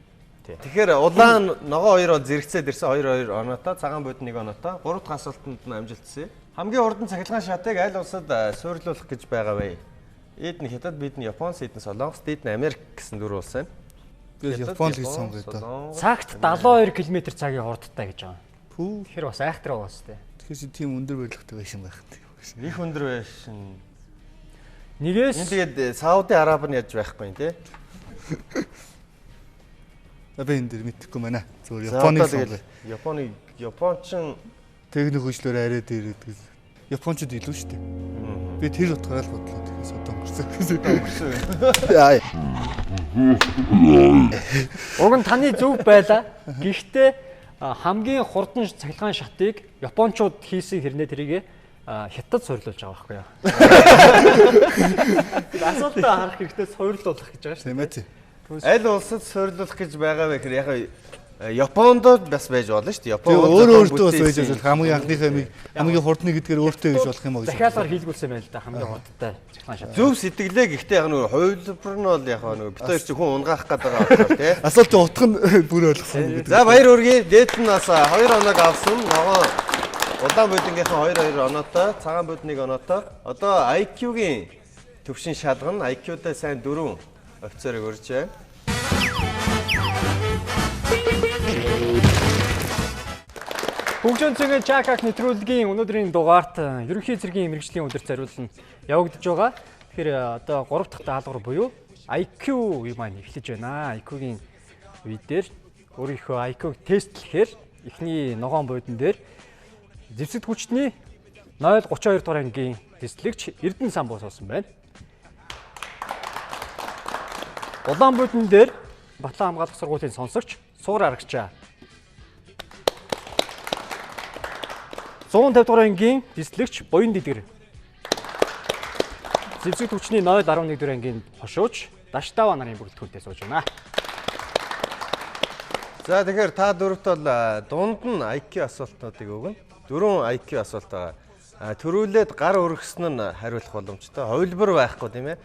Тэгэхээр улаан ногоо хоёр бол зэрэгцээд ирсэн 2 оноотой, цагаан бод 1 оноотой. 3 дахь асуултанд нь амжилтсан. Хамгийн урдан цахилгаан шатыг аль улсад суйрлуулах гэж байгаа вэ? Эд нь Хятад, Бид нь Япон, Сид нь Солонгос, Дид нь Америк гэсэн 4 улс байна. Би Япон гэж сонгоё да. Цагт 72 км цагийн хурдтай гэж байгаа. Пүү. Тэгэхээр бас айхтраа уус тээ. Тэгэхээр тийм өндөр барилгатай байшин байх. Их өндөр байшин. Нэгээс энэ тэгээд Сауди Араб нь яаж байхгүй юм те? Би энэ дэр мэдэхгүй байна. Зөвхөн Японыг сонгоё. Япончин техник хөгжлөөр арай дээр гэдэг. Япончууд илүү шүү дээ. Би тэр утгаараа л бодлоо. Тэгэхээр содон гэрсэн. Яа. Уг нь таны зөв байлаа. Гэхдээ хамгийн хурдан цахилгаан шатыг Япончууд хийсэн хэрнээ тэрийг Хятад суйрлуулж байгаа байхгүй юу? Асуултаа харах хэрэгтэй суйрлуулах гэж байгаа шүү дээ. Аль улсад суйрлуулах гэж байгаа вэ гэхээр яг Японд бас байж болно шүү дээ. Япон өөртөө бас байж болох хамгийн анхныхаа хамгийн хурдны гэдгээр өөртөө гэж болох юм аа гэж. Дахиалгаар хийлгүүлсэн байна л да хамгийн хурдтай цахилгаан шат. Зөв сэтгэлээ гэхдээ яг нөгөө хувилбар нь бол яг нөгөө бит хоёр чи хүн унгаах гэдэг байгаа болохоор тий. Асуултын утга нь бүр ойлгосон гэдэг. За баяр хүргэе. Дээд нь бас 2 оног авсан. Ногоо удаан бодингийнхан 2 оноотой, цагаан бод 1 оноотой. Одоо IQ-гийн төвшин шалгана. IQ-тай сайн 4 офицерыг урьж байна. Хөгжөөнцөгийн Чакак нэвтрүүлгийн өнөөдрийн дугаарт ерөнхий зэргийн мэргэжлийн өдөр зориулна явагдаж байгаа. Тэгэхээр одоо 3 дахь даалгавар буюу IQ маань эхлэж байна. IQ-гийн үе дээр өөрийнхөө IQ-г тестлэхээр эхний ногоон буудан дээр зэвсэгт хүчний 032 дугаар ангийн тестлэгч Эрдэнэ Самбуу суусан байна. Улаан буудан дээр Батлан хамгаалах сургуулийн сонсогч Суур Арагчаа 150 дугаар ангийн тестлэгч Буян Дидгэр. Зэвсэгт хүчний 011 дугаар ангийн хошууч Даштава нарын бүрэлдэхүүнтэй сууж байна. За тэгэхээр та дөрөвт бол дунд нь IQ асуултнуудыг өгнө. 4 IQ асуулт байгаа. Төрүүлээд гар өргөсөн нь хариулах боломжтой. Хувилбар байхгүй тийм ээ.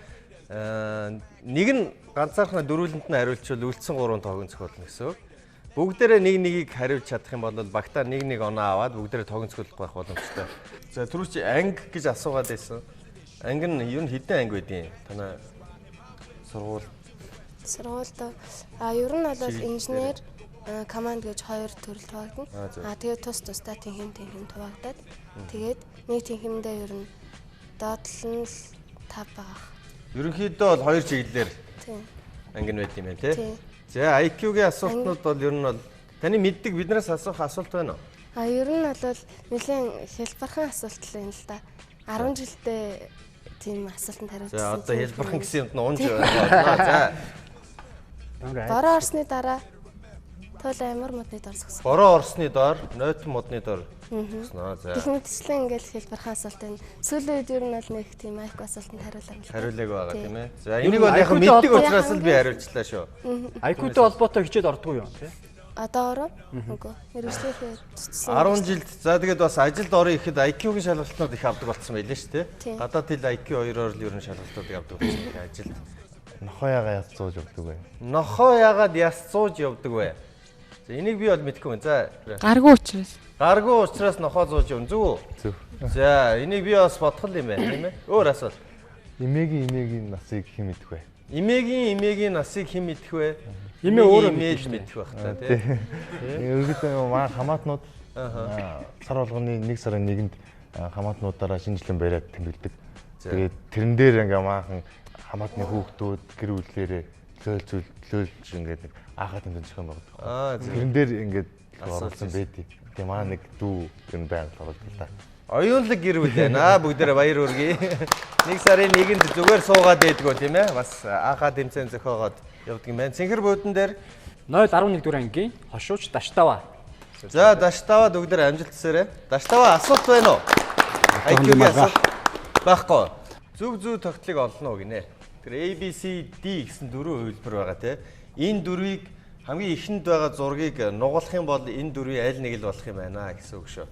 Нэг нь ганцаархнаа дөрүүлэнд нь хариулчвал үлдсэн 3 тоог зохиолно гэсэн үг. Бүгдээрээ нэг нэгийг хариулж чадах юм бол багтаа нэг оноо аваад бүгдээрээ тоог зохиолох байх боломжтой. За түрүү чи анги гэж асуугаад байсан. Анги нь юу хэдэн анги байдیں۔ Танай сургууль. Сургуульд ер нь бол инженер команд гэж 2 төрөл хуваагдана. Тэгээд тусдаа тэнхим хуваагдаад тэгээд нэг тэнхимдээ ер нь доотлол нь 5 байгаа. Ерөнхийдөө бол 2 чиглэлээр анги нь байт юм байна тий. За IQ-гийн асуултнууд бол ер нь бол таны мэддэг биднээс асуух асуулт байна уу? Ер нь бол нэлээд хэлбархан асуулт л байна л да. 10 жилдээ тийм асуултанд хариулсан. За одоо хэлбархан гэсэн юмд нь унж байна. За. Бороо орсны дараа туул амар модны дор зогсон. Бороо орсны доор, нойтон модны доор зогсноо. За. Техникчлэн ингээл хэлбархан асуулт байна. Сүүлийн үед ер нь бол нэг тийм IQ асуултанд хариулаг байгаа тийм ээ. За энийг бол яг мэддэг учраас л би хариулчлаа шүү. IQ-тэй холбоотой хичээл ордгүй юм тий. Одоороо үгүй мэрэгчлийнхээ 10 жилд за тэгээд бас ажилд орё ихэд IQ-гийн шалгалтууд их авдаг болсон байлээ шүү дээ. Гадаад хэл IQ 2-оор л ер нь шалгалтуудыг авдаг болсон ажилд. Нохоо ягаа яц зууж явдаг бай. Нохоо ягаад яс зууж явдаг вэ? За энийг би бол мэдэхгүй байна. За гаргүй учраас. Гаргүй учраас нохоо зууж явна зүг үү? Зөв. За энийг би бас бодхол юм байна тийм ээ. Өөр асуулт. Имээгийн насыг хэн мэдэх вэ? Имээгийн насыг хэн мэдэх вэ? Имээ өөрөө мэдэх байх та тийм. Ерөнхийдөө маань хамаатнууд сар болгоны 1 сарын 1-нд хамаатнуудаараа шинжилэн бариад тэмдэглэдэг. Тэгээд тэрэн дээр ингээ маахан хамаатны хүүхдүүд гэр бүлээрээ төлөөлж ингээд аахаа тэмдэг зохион байгуулдаг. Тэрэн дээр ингээд оруулсан байдгийг. Тэгээ маа нэг дүү юм байнг оруулдаг та. Оюунлаг гэр бүл байна. Бүгдээрээ баяр хүргэе. 1 сарын 1-нд зүгээр суугаад байдгүй тийм ээ. Бас аахаа тэмцээн зохиогоод явдаг юм байна. Цэнхэр буудан дээр 0-11 дугаар ангийн хошууч Даштава. За Даштавад бүгдээр амжилт хүсээрэй. Даштава асуулт байна уу? IQ-гийн асуулт байхгүй. Зөв тогтлыг олно уу гинэ. Тэр A B C D гэсэн дөрвөн хувилбар байгаа тийм. Энэ дөрвийг хамгийн ихэнд байгаа зургийг нугалах юм бол энэ дөрвийн аль нэг л болох юм байна гэсэн үг шүү.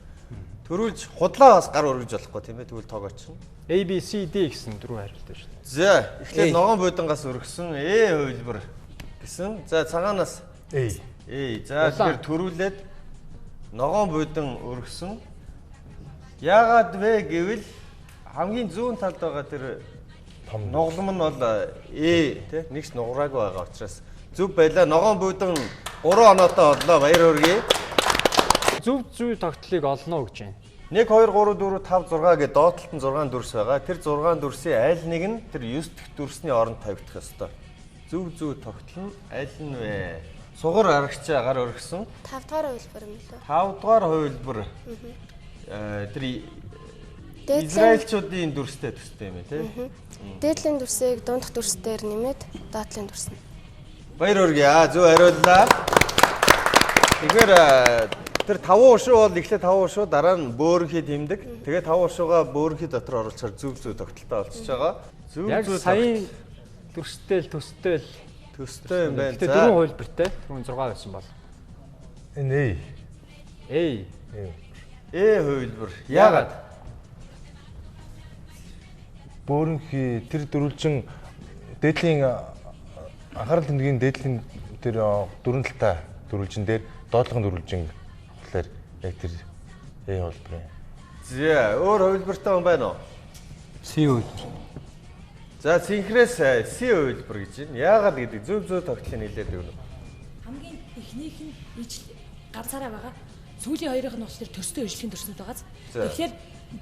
Төрүүлж худлаа бас гар өргөж болохгүй тийм ээ. Тэгвэл тоогооч нь. A B C D гэсэн дөрвөн хариултаа шүү. За эхлээд ногоон будангаас өргөсөн A хувилбар гэсэн. За цагаанаас A. За тэгэхээр төрүүлээд ногоон будан өргөсөн. Яагаад вэ гэвэл хамгийн зүүн талд байгаа тэр нуглам нь бол тий нэгс нуграагүй байгаа учраас зөв байлаа. Ногоон будан 3 оноотой боллоо. Баяр хүргэе. Зөв тогтлыг олно гэж байна. 1 2 3 4 5 6 гэдэг доотлолт нь 6 дүрс байгаа. Тэр 6 дүрсийн аль нэг нь тэр 9 дэх дүрсний оронд тавигдах ёстой. Зөв тогтол нь аль нь вэ? Сугар арагчаа гар өргөсөн. 5 дугаар хувилбар юм лээ. 5 дугаар хувилбар. Тэр Израильчуудын дүрстэй төстэй юм тий. Дээдлийн дүрсийг дундх дүрсээр нэмээд доотлын дүрс нь. Баяр хүргэе. Зөв хариуллаа. Тэгэхээр тэр 5 уршуу бол эхлээд 5 уршуу дараа нь бөөрөнхий тэмдэг. Тэгээ 5 уршуугаа бөөрөнхий дотор оруулахаар зөв тогтолтой болчихж байгаа. Яг саяын дүрстэй төстэй юм байна. Тэгээ дөрвөн хувилбартай. Түрүүн 6 байсан бол. Энэ A хувилбар. Яагаад? Бөөрөнхий тэр дөрвөлжин дээдлийн анхаарал тэмдгийн дээдлийн тэр дөрвөн талтай дөрвөлжин дээр доотлогын дөрвөлжин болохоор яг тэр A хувилбар. За өөр хувилбартай юм байна уу? C хувилбар. За цэнхрээс C хувилбар гэж байна. Яагаад гэдэг зөв тогтлыг хэлээд өгнө. Хамгийн эхнийх нь ганцаараа байгаа. Сүүлийн хоёрыг нь болохоор төстэй ижлэгийн төрсөнд байгааз. Тэгэхээр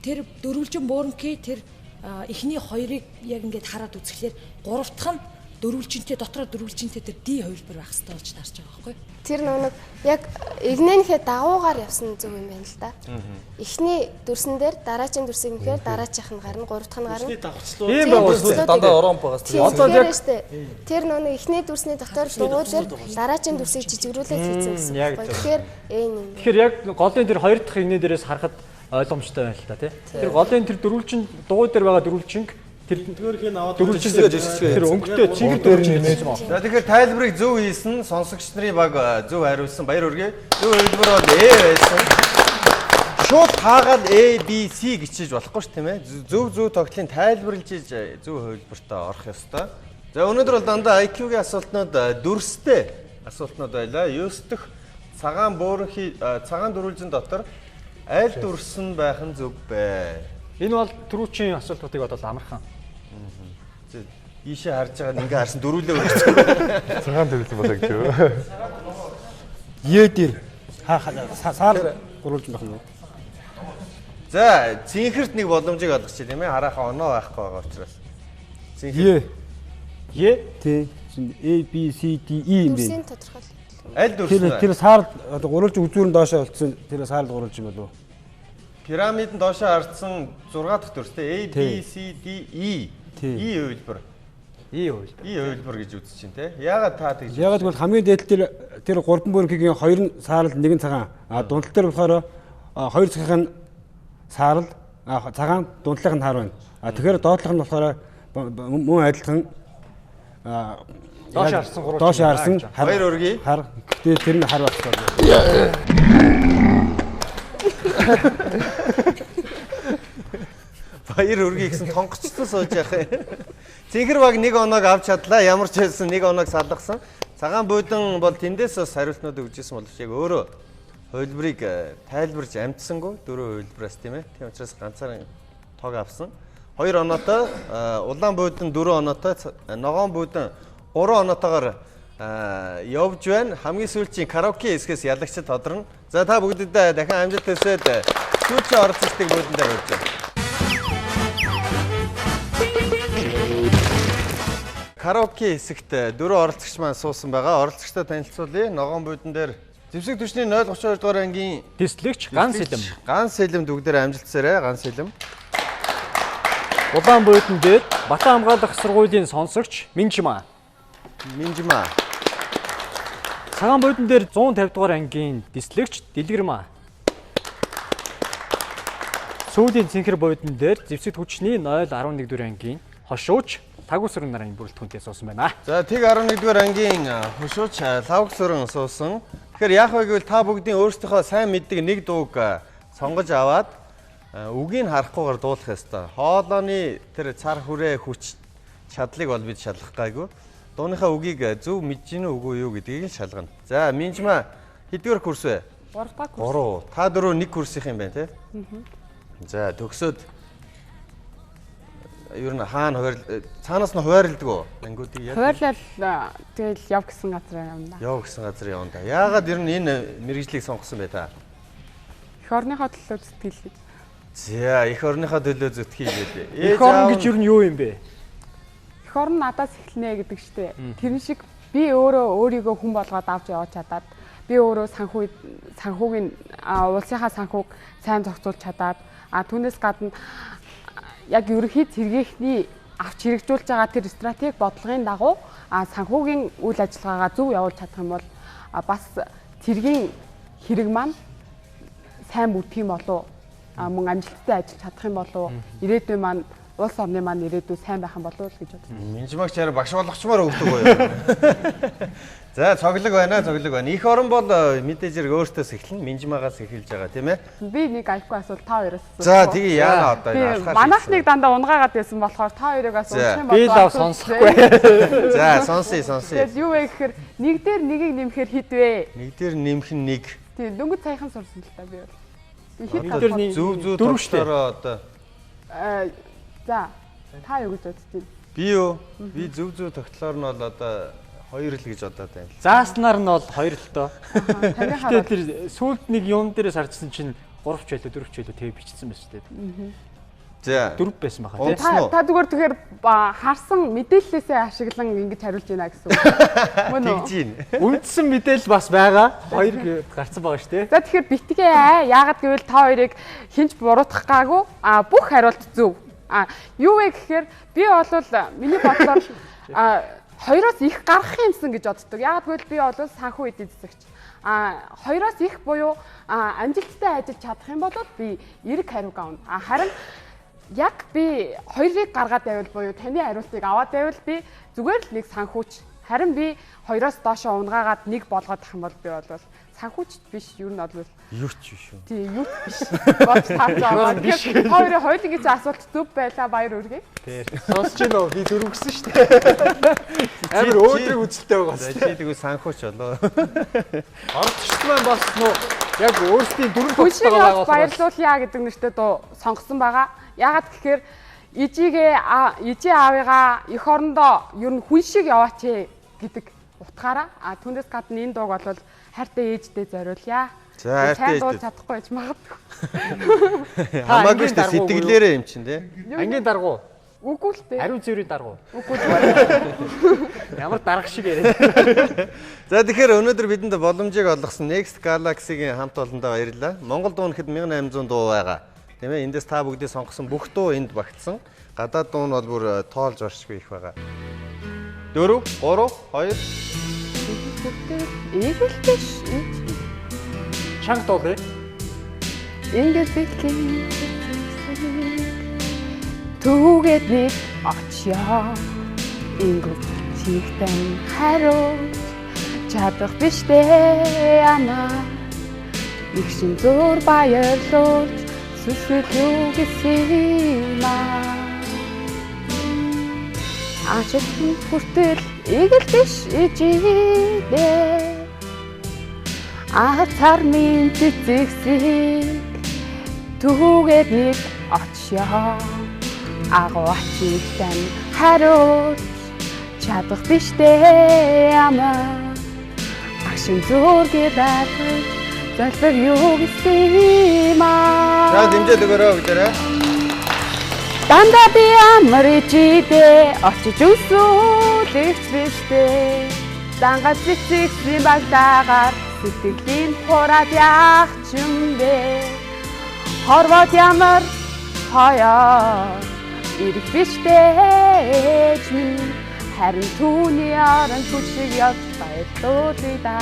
тэр дөрвөлжин бөөрөнхий тэр эхний хоёрыг яг ингээд хараад үзэхлээр гурав дахь нь дөрвөлжинтэй дотроо дөрвөлжинтэй тэр D хувилбар байх хэрэгтэй болж таарч байгаа байхгүй. Тэр нэг яг игнэнийхээ дагуугаар явсан зөв юм байна л да. Эхний дүрсэн дээр дараачийн дүрсийг нэхээр дараачих нь гарна, гурав дахь нь гарна. Ийм байгуулсан дандаа орон байгаас. Одоо яг тэр нэг эхний дүрсний дотор дугуйлаар дараачийн дүрсийг жижигрүүлээд хийсэн гэсэн байна. Тэгэхээр Тэгэхээр яг голын тэр хоёр дахь игнээ дээрээс харахад ойлгомжтой байна л та тий. Тэр голын тэр дөрвөлжин дугуй дээр байгаа дөрвөлжинг тэр дөрвөлхийн аваад тэр өнгөтэй цэнгэр дөрвөлжин нээж байгаа. За тэгэхээр тайлбарыг зөв хийсэн сонсогч нарын баг зөв хариулсан. Баяр хүргэе. Зөв хэлбэр бол A байсан. Шууд таагаад A B C гिचиж болохгүй ш тийм ээ. Зөв тогтлын тайлбарлаж зөв хэлбэртээ орох ёстой. За өнөөдөр бол дандаа IQ-гийн асуултнууд дүрстэй асуултнууд байлаа. 9 дэх цагаан бөөрөнхий цагаан дөрвөлжин дотор аль дүрсэн байх нь зөв бэ? Энэ бол түрүүчийн асуултуудыг бодоод амархан. Ийшээ харж байгаа нь ингээ харсан дөрвөлөө өгсөн. Цагаан дөрвөлж болоо гэж юу? Е дээр саар гурвалж байх юм. За, цэнхэрт нэг боломжийг олгочих тийм ээ. Хараахан оноо байхгүй байгаа учраас. Цэнхэр. Е? Тий. A B C D E юм бэ. Дүрсийн тодорхойлолт. Аль дүрсэн? Тэр саар гурвалж үзүүрэн доошоо олцсон. Тэр саар гурвалж юм болов уу? Пирамид нь доошоо хардсан 6 дахь дүрстэй A B C D E. E хувилбар. E хувилбар гэж үзэж чинь те. Яагаад та тэгж? Яагаад гэвэл хамгийн дээдл тэр 3 бөөрөнхигийн 2 нь саарл 1 цагаан. Дундтал дээр болохоор 2 цагаан саарл цагаан дундлынх нь хар байна. Тэгэхээр доотлох нь болохоор мөн адилхан Доош харсан 3. Доош харсан. Хоёр өргий. Гэтэ тэр нь хар багтаа. Хоёр өргий гэсэн тонгоцтой сууж яах юм. Цэнхэр баг нэг оног авч чадлаа. Ямар ч хэлсэн нэг оног салгасан. Цагаан буудан бол тэндээс бас хариултнууд өгчээсэн боловч яг өөрөө хувилбарыг тайлбарж амжсангүй 4 хувилбараас тийм ээ. Тийм учраас ганцаараа тог авсан. 2 оноотой улаан буудан 4 оноотой ногоон буудан 3 оноотойгоор явж байна. Хамгийн сүүлчийн караоке хэсгээс ялагчд тодорно. За та бүгдэд дахин амжилт хүсээд сүүлчийн оролцогчдыг буудан дээр урьж байна. Караоке хэсэгт 4 оролцогч маань суусан байгаа. Оролцогчтой танилцуулъя. Ногоон буудан дээр Зэвсэг түвшний 032 дугаар ангийн дислэгч Ганс Сэлэм. Ганс Сэлэм дүгдээр амжилтсараа Ганс Сэлэм. Улаан буудан дээр Батан хамгаалах сургуулийн сонсогч Минжма. Цагаан буудан дээр 150 дугаар ангийн дислэгч Дэлгэрма. Сүүлийн цэнхэр буудан дээр Зэвсэг түвшний 011 дугаар ангийн хошууч Тагуусрын нарын бүрэлдэхүүнтэй суусан байна. За тэг 11 дугаар ангийн хошууч Тагуусрын суусан. Тэгэхээр яах вэ гэвэл та бүгдийн өөрсдийнхөө сайн мэддэг нэг дууг сонгож аваад үгийг харахгүйгээр дуулах ёстой. Хоолойны тэр цар хүрээ хүч чадлыг бол бид шалгах гайгүй. Дууныхаа үгийг зөв мэдж гинэ үгүй юу гэдгийг л шалгана. За Минжма хэдгээр курс вэ? 3 дахь курс. 3. Та дөрөв нэг курсийнх юм байна те? За төгсөөд ер нь хаана цаанаас нь хуваарлдаг уу? Ангуудыг яа. Хуваарлал тэгэл яв гэсэн газар явна. Яв гэсэн газар явна. Яагаад ер нь энэ мэргэжлийг сонгосон бэ та? Эх орныхоо төлөө зүтгэл гэж. За эх орныхоо төлөө зүтгэл гэдэг. Эх орн гэж ер нь юу юм бэ? Эх орн надаас эхэлнэ гэдэг штеп. Тэр шиг би өөрийгөө хүн болгоод авч явж чадаад би өөрөө санхүүгийн улсынхаа санхүүг сайн зохицуулж чадаад түүнээс гадна яг ерөнхий цэргийнхний авч хэрэгжүүлж байгаа тэр стратеги бодлогын дагуу санхүүгийн үйл ажиллагаагаа зөв явуулж чадах юм бол бас цэргийн хэрэг маань сайн бүрдэх юм болов мөн амжилттай ажиллаж чадах юм болов ирээдүйн маань улс орны маань ирээдүй сайн байх юм болов л гэж бодсон. Минжмагч хараа багш болгочмоор өгдөг гоё. За цоглог байна. Эх орн бол мэдээж зэрэг өөртөөс эхэлнэ. Минжмагаас эхэлж байгаа тийм ээ. Би нэг альгүй асуулт та хоёроос асуусан. За тэгээ яана одоо энэ алхаар. Манайхныг дандаа унгаагаад байсан болохоор та хоёрыг бас унших юм бол би лав сонсохгүй. За сонсъё. Тэгээд юу вэ гэхээр нэг дээр нэгийг нэмэхээр хэд вэ? Нэг дээр нэмэх нь нэг. Тийм дөнгөж саяхан сурсан л та би бол. Хэд зөв тогтоороо одоо. За та юу гэж бодчих вэ? Би юу? Би зөв тогтлоор нь бол одоо 2 л гэж бодоод байна. Зааснаар нь бол 2 л доо. Тэгээд тэр сүүлд нэг юм дээрээс харчихсан чинь 3 ч байлоо 4 ч байлоо тэгээ бичсэн байсан шүү дээ. За 4 байсан баха тий. Та зүгээр тэгэхээр харсан мэдээллээсээ ашиглан ингэж хариулж байна гэсэн үг. Мөн үү? Тэгж юм. Үндсэн мэдээлэл бас байгаа. 2 гарцсан байгаа шүү дээ. За тэгэхээр битгээ яагаад гэвэл та хоёрыг хинч буруутгах гаагүй бүх хариулт зөв. Юу вэ гэхээр би бол миний бодлоор хоёроос их гарах юмсан гэж боддог. Яагаад гэвэл би бол санхүү эдийн засагч. Хоёроос их буюу амжилттай ажиллаж чадах юм бол би эрг хариуг авна. Харин яг би хоёрыг гаргаад байвал буюу таны хариултыг аваад байвал би зүгээр л нэг санхүүч. Харин би хоёроос доошоо унгаагаад нэг болгоод ах юм бол би бол санхүүч биш юу нь бол юу ч биш үү. Тийм юу биш. Бод таацаа. Тэгэхээр хоёрын гэж асуулт зөв байлаа баяр үргээ. Тийм. Сонсож байна уу? Би дөрвгсөн шүү дээ. Амар өөдрөг үзэлтэй байгаа шүү. Чи тэгвэл санхүүч болоо. Орчч маань бас нөө яг өөрсдийн дүрэн тогтолцоо байгаа болохоор баярлуулъя гэдэг нэртэй дуу сонгосон байгаа. Яагаад гэхээр ижээ аавыгаа эх орондоо ер нь хүн шиг яваач гэдэг утгаараа түүнээс гадна энэ дууг бол хайртай ээждээ зориулъя. За хайртай ээждээ чадахгүй байж магадгүй. Хамаагүй ч сэтгэлээрээ юм чинь тий. Ангийн даргуу. Үгүй л дээ. Ариун цэврийн даргуу. Үгүй дээ. Ямар дарга шиг яриа. За тэгэхээр өнөөдөр бидэнд боломжийг олгосон Next Galaxy-гийн хамт олондоо баярлалаа. Монгол дуу нэхэд 1800 дуу байгаа. Тийм ээ эндээс та бүгдээ сонгосон бүх дуу энд багтсан. Гадаад дуу нь бол бүр тоолж оршгүй их байгаа. 4 3 2 Эгэлтэш чанга дуу бэ? Ингээд битлээ түүгээд нэг очё ингээд Чигтэн хариуж чадах биштэй амаа. Их шин зур баярлуулж сүсгэл юу гэсэн аа. Ачаалтан хүртэл игэл биш ижидээ. Цар минь цэцэгсийг түүгээд нэг очё. Агуу ачигтэн хариуж чадах биштэй амаа. Агшин зургийг даатгаж залбир юу гэсэн аа. За дэмжээд өгөөрэй бүгдээрээ. Дандаа би амар ичидээ очиж үсүүлэгч биштэй. Дангаа цэцэгсэн багтаагаар сэтгэлийн хураад яах ч юм бэ. Хорвоод ямар хаяа ирэх биштэй ч минь харин түүний аран хүчиг явж баярлуулъя да.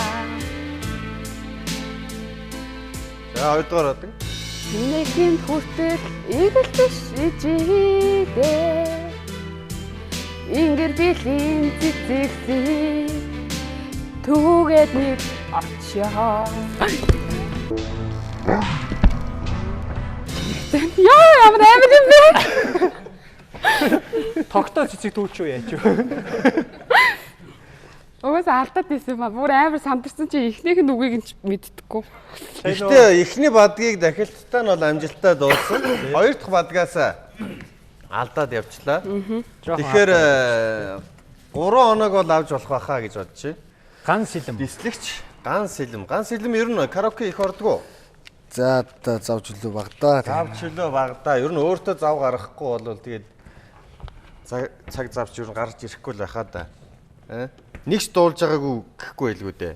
За хоёрдугаар одог. Нэгэн хүртэл игэл биш ижидээ. Ингэр билийн цэцэгсийг түүгээд нэг очё. Яа ямар амар юм бэ? Тогтоо цэцэг түүч юу яаж юу? Угсаа алдаад исэн ба бүр амар сандарсан чи эхнийх нь үгийг нь мэддэггүй. Гэхдээ эхний бадгийг дахилттай нь бол амжилттай дууссан. Хоёр дахь бадгаас алдаад явчлаа. Тэгэхээр 3 хоног бол авч болох байхаа гэж бодож байна. Ган сэлэм. Дислэгч ган сэлэм. Ган сэлэм ер нь караоке их ордгоо. За одоо завж хөлөө багтаа. Завж хөлөө багтаа. Ер нь өөртөө зав гаргахгүй бол тэгээд цаг завч ер нь гарч ирэхгүй л байхаа да. Нэгч дуулж байгаагүй гэхгүй байлгүй дээ.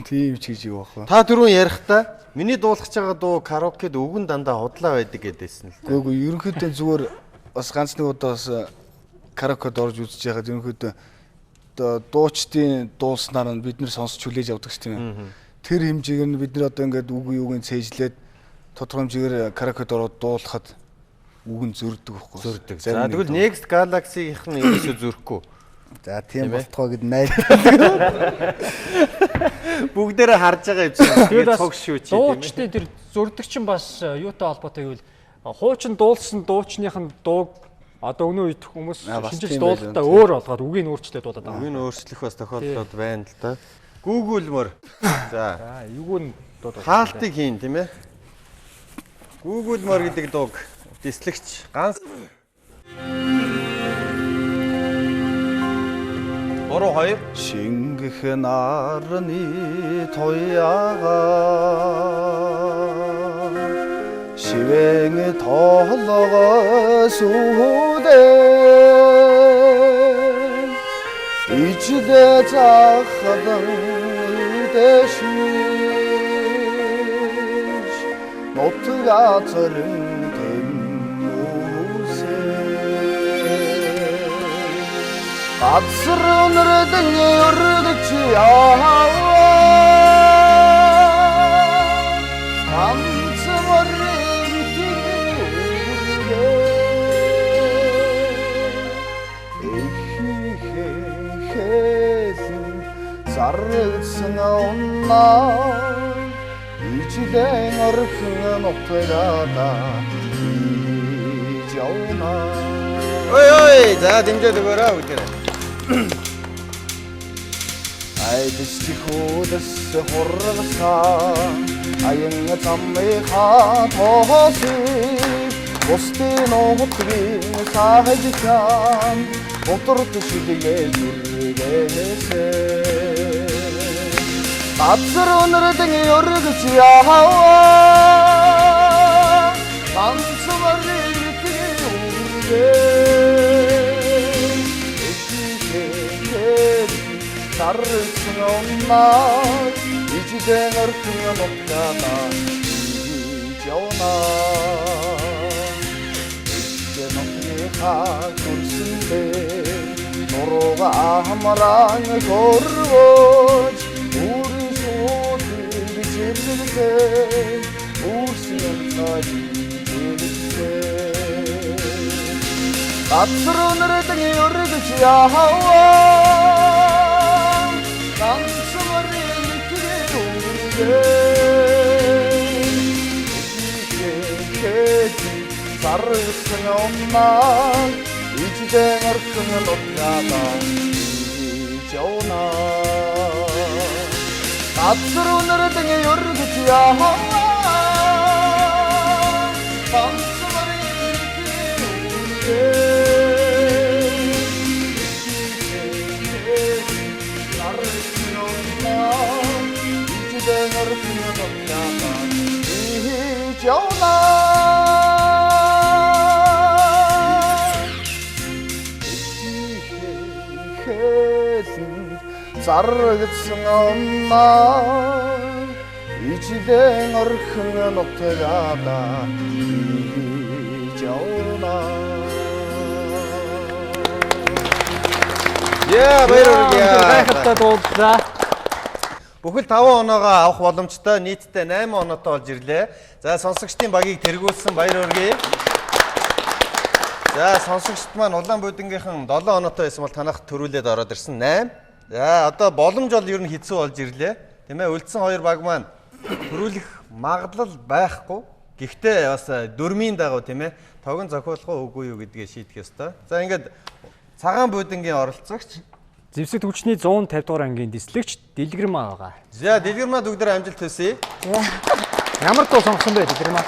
Тийм ч гэж юу баха. Та дөрөв ярихдаа миний дуулах байгаа дуу караокед үгэн дандаа худлаа байдаг гэдээсэн л дээ. Үгүй ерөнхийдөө зүгээр бас ганц нэг удаа бас караокед орж үзэж байгаад ерөнхийдөө дуучдын дуулснаар нь бид нэр сонсч хүлээж авдаг ч тийм. Тэр хэмжээгээр нь бид нэр одоо ингээд үг юугийн цээжлээд тодорхой хэмжээгээр караокед ороод дуулахад үг нь зөрдөг байхгүй. Зөрдөг. За тэгвэл Next Galaxy-ийнх нь ерөөсөө зөрөхгүй. За тийм болтгоо гэд найдаа. Бүгдээрээ харж байгаа юм чинь. Тэгээд цог шүү чи тийм ээ. Дуучдын тэр зөрдөг чинь бас юутай холбоотой гэвэл хуучин дуулсан дуучных нь дууг одоо өнөө үед хүмүүс шинжилж дуулалтаа өөр болгоод үгийг өөрчлөлтөд дуулаад байгаа. Үгийг өөрчлөх бас тохиолдлууд байна л да. Google-мөр. За, юуг нь дуудаад хаалтыг хийн тийм ээ. Google-мөр гэдэг дууг дислэгч ганц 3 2 шингэх нарны тояга шивэн тоолгоо сүдэ ичдэ захадан идэшмиш нотга цэрэн Газар өнөрдөн өргөж яваа ганц морин ихээхэн зарсан оннаа ичдэн орхон нутгада ижаuna ой за дэмжээд өгөөрэй бүгдээрээ. Айдс хөөс хоррогсан аян заммыха тооси бусдын нутгийн сахажсан моторт шидэгээ зүргээсээ газар өнөрдөн өргөж яваа ганц морин Sarısın onlar, içten örtüyor noktana, iyice ona. İşte noktaya kursun be, noruğa ahmaran korvoç, uğruş otur biçirde, uğursun tali gelirse. 앞으로 늘어등에 오르듯이 야하와 깜짝머리 느끼게 오르게 이게 나를 쓰면 엄마 이지대nger 쓰면 없냐다 이지오나 앞으로 늘어등에 오르듯이 야하와 깜짝머리 느끼게 나를 쓰면 엄마 이지대nger 쓰면 없냐다 이지오나 자르겠으면 엄마 이 집에 너를 크면 어때가다 이겨오나 баярлалаа. Бүхэл 5 оноогоо авах боломжтой нийтдээ 8 оноотой болж ирлээ. За сонсогчдын багийг тэргүүлсэн баяр хүргэе. За сонсогчд маань Улаанбуудангийнхан 7 оноотой байсан бол танах төрүүлээд ороод ирсэн 8. За одоо боломж бол ер нь хэцүү болж ирлээ. Тийм ээ үлдсэн 2 баг маань төрүүлэх магадлал байхгүй. Гэхдээ бас дөрмийн дагуу тийм ээ тогон зохиолох үгүй юу гэдгээ шийдэх ёстой. За ингээд Цагаан буудангийн оролцогч Зэвсэг төвчний 150 дугаар ангийн дислэгч Дэлгэрмаа байгаа. За Дэлгэрмаа бүгдээр амжилт хүсье. Ямар дуу сонгосон бэ Дэлгэрмаа?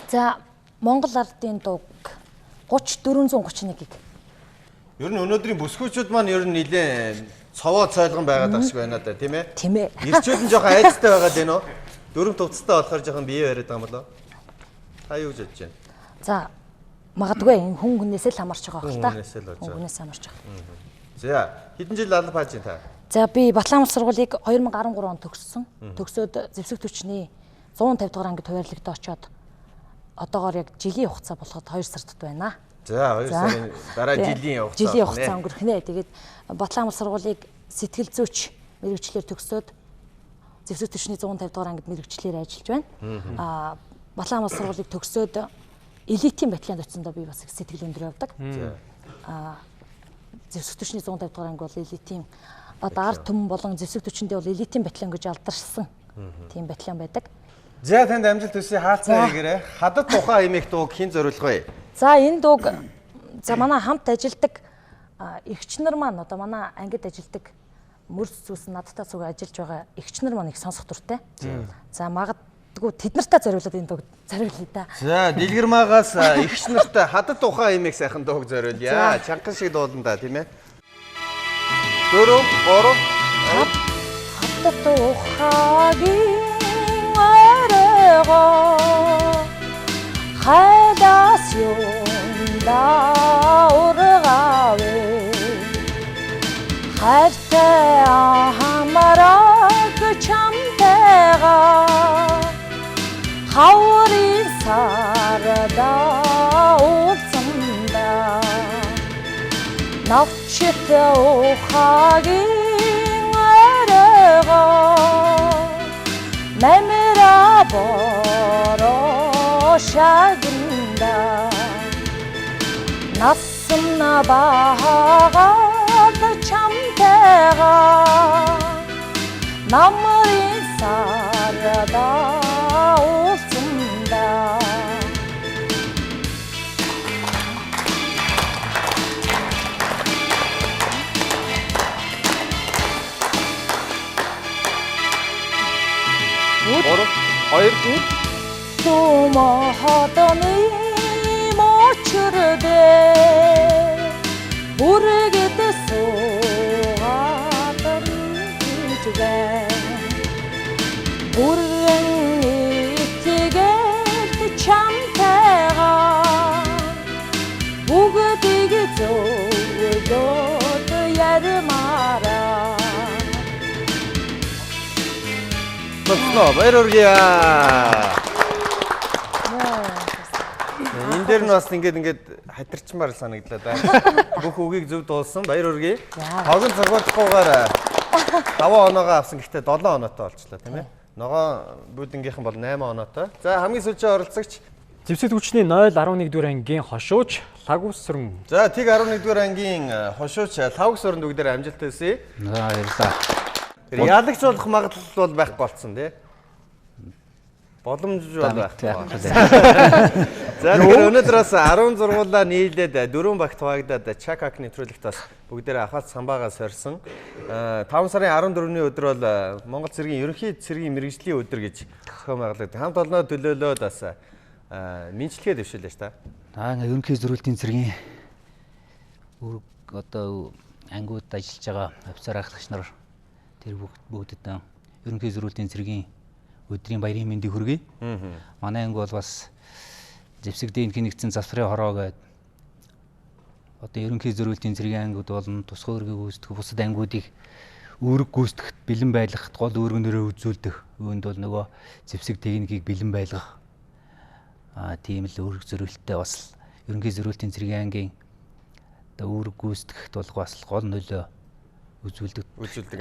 За Монгол ардын дуу 30431-ийг. Ер нь өнөөдрийн бүсгүүчүүд маань ер нь нэлээд цовоо цайлган байгаад байгаа шиг байна да тийм ээ. Тийм ээ. Ирчүүд нь жоохон айцтай байгаад байна уу? Дөрөв төвцтэй болохоор жоохон бие бариад байгаа юм болоо. Та юу гэж бодож байна? За магадгүй энэ хүн хүнээс л хамаарч байгаа байх та. Хүнээс л болж байгаа. Хүнээс хамаарч байгаа. За хэдэн жил алба хааж та? За би Батлан сургуулийг 2013 онд төгссөн. Төгсөөд зэвсэг төвчний 150 дугаар ангид хуваарлагдаад очоод одоогоор яг жилийн хугацаа болоход 2 сард байна. За 2 сарын дараа жилийн хугацаа. Жилийн хугацаа өнгөрөх нэ. Тэгээд Батлан сургуулийг сэтгэл зүйч мэрэгчлэр төгсөөд зэвсэг төвчний 150 дугаар ангид мэрэгчлэр ажиллаж байна. Батлан сургуулийг төгсөөд элитийн батальянд очсондоо би бас их сэтгэл өндөр явдаг. Зэвсэг төвчний 150 дугаар анги бол элитийн одоо ард түмэн болон зэвсэг төвчөндөө бол элитийн батальян гэж алдаршсан тийм батальян байдаг. За танд амжилт хүсье хаалцаа хийгээрэй. Хадад тухайн эмээх дууг хэн зориулах вэ? За энэ дууг за манай хамт ажилладаг эгчнэр маань одоо манай ангид ажилладаг мөрс зүс надтай цуг ажиллаж байгаа эгчнэр маань их сонсох дуртай. За магадгүй тэд нартай зориулаад энэ дууг зориулъя да. За Дэлгэрмаагаас эгч нартай хадад тухайн эмээх сайхан дууг зориулъя. Чанган шиг дуулан да тийм ээ. 4 3 хадад тухайгийн арга хайдас юнда ургавэ хайртай хамараг чамтэйга хаврын сарда уулзсанда навчит ухагийн арга мэмэра боро шагинда насна бахагад чамтэйга намрын сарда уулзсанда Томахатаны мочрдэ бүргэдэ суугаад ижгэ бүрэн итгээд чамтэйга бүгдийг зөвлөд ярмаараа Болсноо баяр хүргэе. Энэ дээр нь бас ингээд хатирчмаар санагдлаа да. Бүх үгийг зөв дуулсан баяр хүргэе. Тогон цогцолтгүйгээр 5 оноогоо авсан гэхдээ 7 оноотой олчлаа тийм ээ. Ногоо буудангийнхан бол 8 оноотой. За хамгийн сүүлчийн оролцогч Зэвсэг түвшний 0-11-р ангийн хошууч Лагусрын. За тэг 11-р ангийн хошууч Лагусрын бүгдээр амжилттай өсөе. За баярлалаа. Яалагч болох магадлал бол байхгүй болцсон тий. Боломж бол байхгүй. За тэгэхээр өнөөдрөөс 10 зургуулаа нийлээд 4 багт хуваагдаад Чакак нэвтрүүлэгт бас бүгдээр ахаад самбаагаа сорьсон. 5 сарын 14-ний өдөр бол Монгол цэргийн ерөнхий цэргийн мэргэжлийн өдөр гэж зохион байгуулагдав. Хамт олноо төлөөлөөд бас мэдлэгээ дэвшүүлээ ш та. Ерөнхий зөрүүлтийн цэргийн одоо ангиуд ажиллаж байгаа офицер ахлагч нар тэр бүгдэд ерөнхий зөрүүлтийн цэргийн өдрийн баярын мэндийг хүргэе. Манай анги бол бас Зэвсэг дээнхийн нэгдсэн засварын хороо гэдэг одоо ерөнхий зөрүүлтийн цэргийн ангиуд болон тусгай үүргийг гүйцэтгэх бусад ангиудыг үүрэг гүйцэтгэхэд бэлэн байлгахад гол үүргэнээрээ үзүүлдэг. Үүнд бол нөгөө Зэвсэг техникийг бэлэн байлгах тийм л үүрэг зөрүүлэлттэй бас ерөнхий зөрүүлтийн цэргийн ангийн одоо үүрэг гүйцэтгэхэд бол бас гол нөлөө үзүүлдэг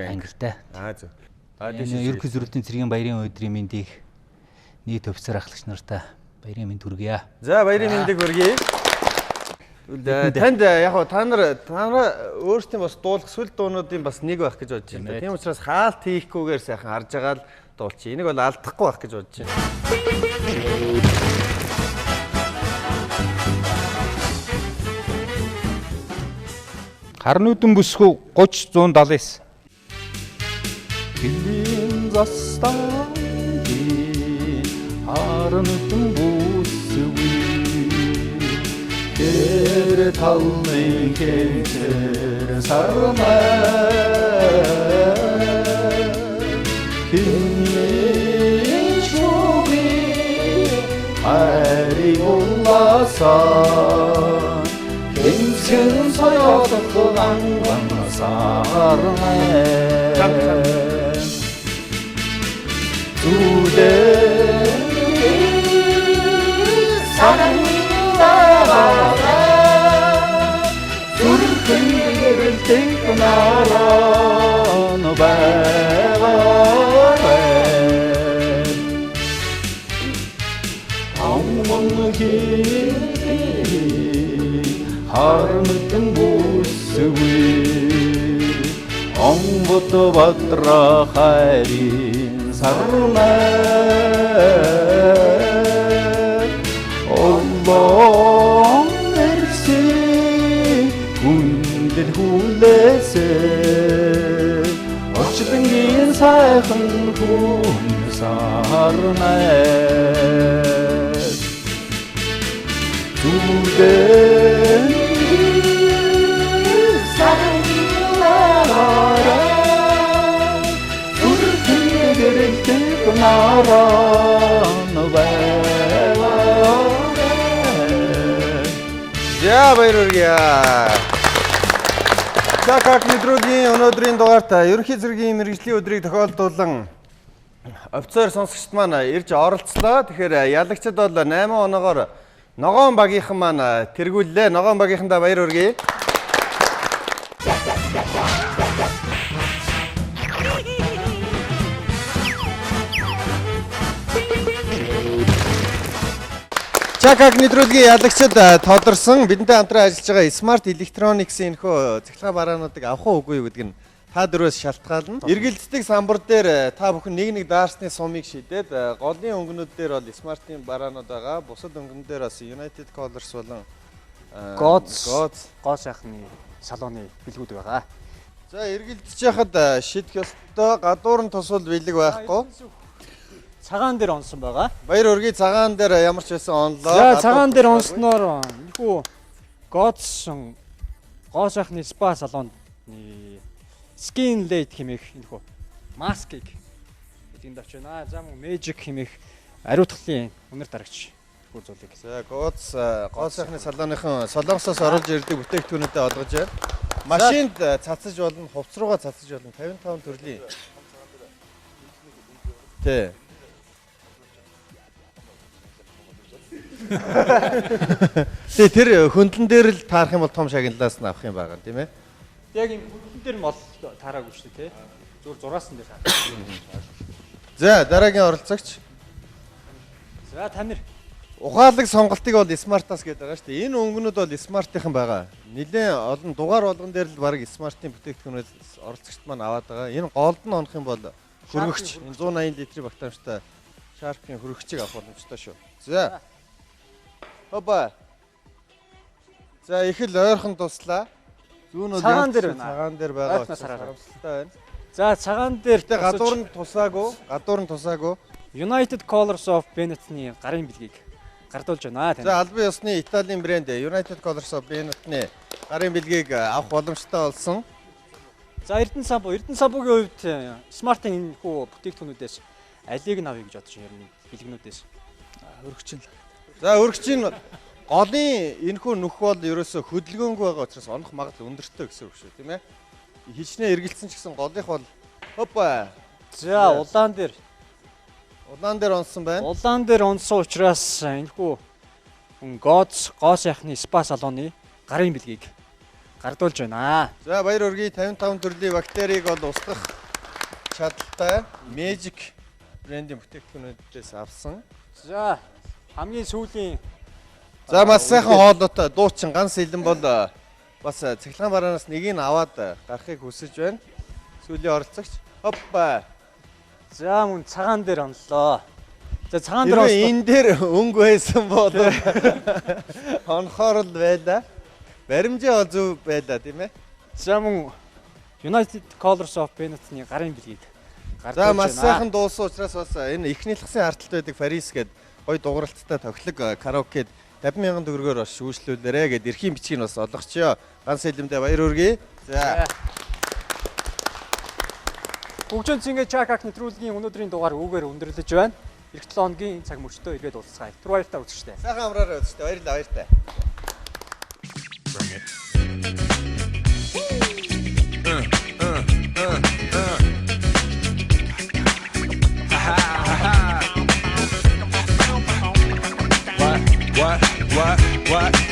ангилтай. Зөв. Ерөнхий зөрүүлтийн цэргийн баярын өдрийн мэндийг нийт офицер ахлагч нартай баярын мэнд хүргье. За баярын мэндийг хүргэе. Танд яг та нар өөрсдийн бас дуулах сүл дуунуудын бас нэг байх гэж бодож байна. Тийм учраас хаалт хийхгүйгээр сайхан харж байгаа л дуулчих. Энийг бол алдахгүй байх гэж бодож байна. Харнуудын бүсгүй 30-179. Хилийн застааны харнуудын бүсгүй тэр талны хэмжээр сармай хилийн чуги ариулласан Хэмсэн соёлох анган сармай Зүдэн сармай Зүрхэн гэрэлтэн наран байгаарай Аммон Харнуудын бүсгүй Онгот бадра хайрын сармай Оллон эрси хүндэл хүлээсэ Очлонгийн сайхан хүн сармай Зүдэн За баяр хүргэе. Чакак нэвтрүүлгийн өнөөдрийн дугаарт ерөнхий цэргийн мэргэжлийн өдрийг тохиолдуулан офицер сонсогчд маань ирж оролцлоо. Тэгэхээр ялагчид бол 8 оноогоор ногоон багийнхан маань тэргүүллээ. Ногоон багийнхандаа баяр хүргэе. Чакак нэвтрүүлгийн ялагчид тодорсон бидэнтэй хамтран ажиллаж байгаа Smart Electronics-ийн энэхүү цахилгаан бараануудыг авах уугүй гэдэг нь та дөрөөс шалтгаална. Эргэлддэг самбар дээр та бүхэн нэг даарсны сумыг шийдээд голын өнгөнүүд дээр бол Smart-ийн бараанууд байгаа. Бусад өнгөн дээр бас United Colors болон гоо сайхны салууны бэлгүүд байгаа. За эргэлдэж яхад шидэх ёстой гадуур нь тусвал бэлэг байхгүй. Цагаан дээр онсон байгаа. Баяр хүргэе. Цагаан дээр ямар ч байсан онлоо. За цагаан дээр онсноор энэхүү Godson гоо сайхны спа салонд Skin Late хэмээх энэхүү маскыг энд авч байна. За мөн Magic хэмээх ариутгалын үнэр дарагч хүү зүйлийг. За гоо сайхны салооныхон солонгосоос оруулж ирдэг бүтээгдэхүүнүүдэд олгож байна. Машинд цацаж болно, хувцс руугаа цацаж болно. 55 төрлийн. Тэ. Тэр хөндлөн дээр л таарах юм бол том шагналаас нь авах юм байгаа тийм ээ. Яг энэ хөндлөн дээр мол таараагүй шүү дээ тий. Зүгээр зураасан дээр таарах. За дараагийн оролцогч. За Танир. Ухаалаг сонголтыг бол Smart-аас гэдэг байгаа шүү дээ. Энэ өнгөнүүд бол Smart-ийн байгаа. Нилээн олон дугаар болгон дээр л баг Smart-ийн бүтээгдэхүүнээс оролцогчд маань аваад байгаа. Энэ голд нь онох юм бол хөргөгч. Энэ 180 литрийн багтаамжтай Sharp-ийн хөргөгчийг авах боломжтой шүү. За. Хопа. За их л ойрхон туслаа. Зүүн бол Цагаан дээр байна. Цагаан дээр байгаа Ойртноос учраас хараарай. харамсалтай байна. За цагаан дээр гадуур нь тусаагүй. United Colors of Benetton-ы гарын бэлгийг гардуулж байна. За албан ёсны Италийн брэнд United Colors of Benetton-ы гарын бэлгийг авах боломжтой болсон. За Эрдэнэ самбуугийн хувьд Smart-ын энэ хүү бүтээгдэхүүнүүдээс алийг нь авъя гэж бодож байна. Ер нь бэлгнүүдээс өргөчин. За өргөчин голын энэ хүү нүх бол ерөөсө хөдөлгөөнгүй байгаа учраас онох магадлал өндөртэй гэсэн үг шүү, тийм ээ. Хичнээн эргэлцсэн ч гэсэн голынх бол хопа. За улаан дээр онсон байна. Улаан дээр онсон учраас энэ хүү гоо сайхны спа салууны гарын бэлгийг гардуулж байна. За баяр хүргэе. 55 төрлийн бактерийг бол устгах чадaltaй Magic брендийн бүтээгдэхүүнүүдээс авсан. За хамгийн сүүлийн маш сайхан хоолойтой дуучин ганц илэн бол бас цахилгаан бараанаас нэгийг аваад гарахыг хүсэж байна. Сүүлийн оролцогч. Хоппа. За мөн цагаан дээр онлоо. За цагаан дээр энэ дээр өнгө байсан бол онхоор л байлаа. Баримжаа бол зөв байлаа тийм ээ. За мөн United Colors of Benetton-ы гарын бэлгийг гардуулж байна. За маш сайхан байна. дуусан учраас бас энэ ихнийхсэн харталт байдаг Paris гээд гоё дууралттай тоглог караокед 50,000 төгрөгөөр бас шүүжлүүлээрэ гэд эрхийн бичгийг бас олгочихё. Ганц хэлэмдээ баяр хүргэе. За. Хөгжөөн цэнгэ чакак нэвтрүүлгийн өнөөдрийн дугаар үгээр өндөрлөж байна. Эх 7 хоногийн цаг мөчтөө эргээд уулзцгаая. Түр баяртай үзэгчтэй. Сайхан амраарай үзэгчтэй. Баярлалаа. What?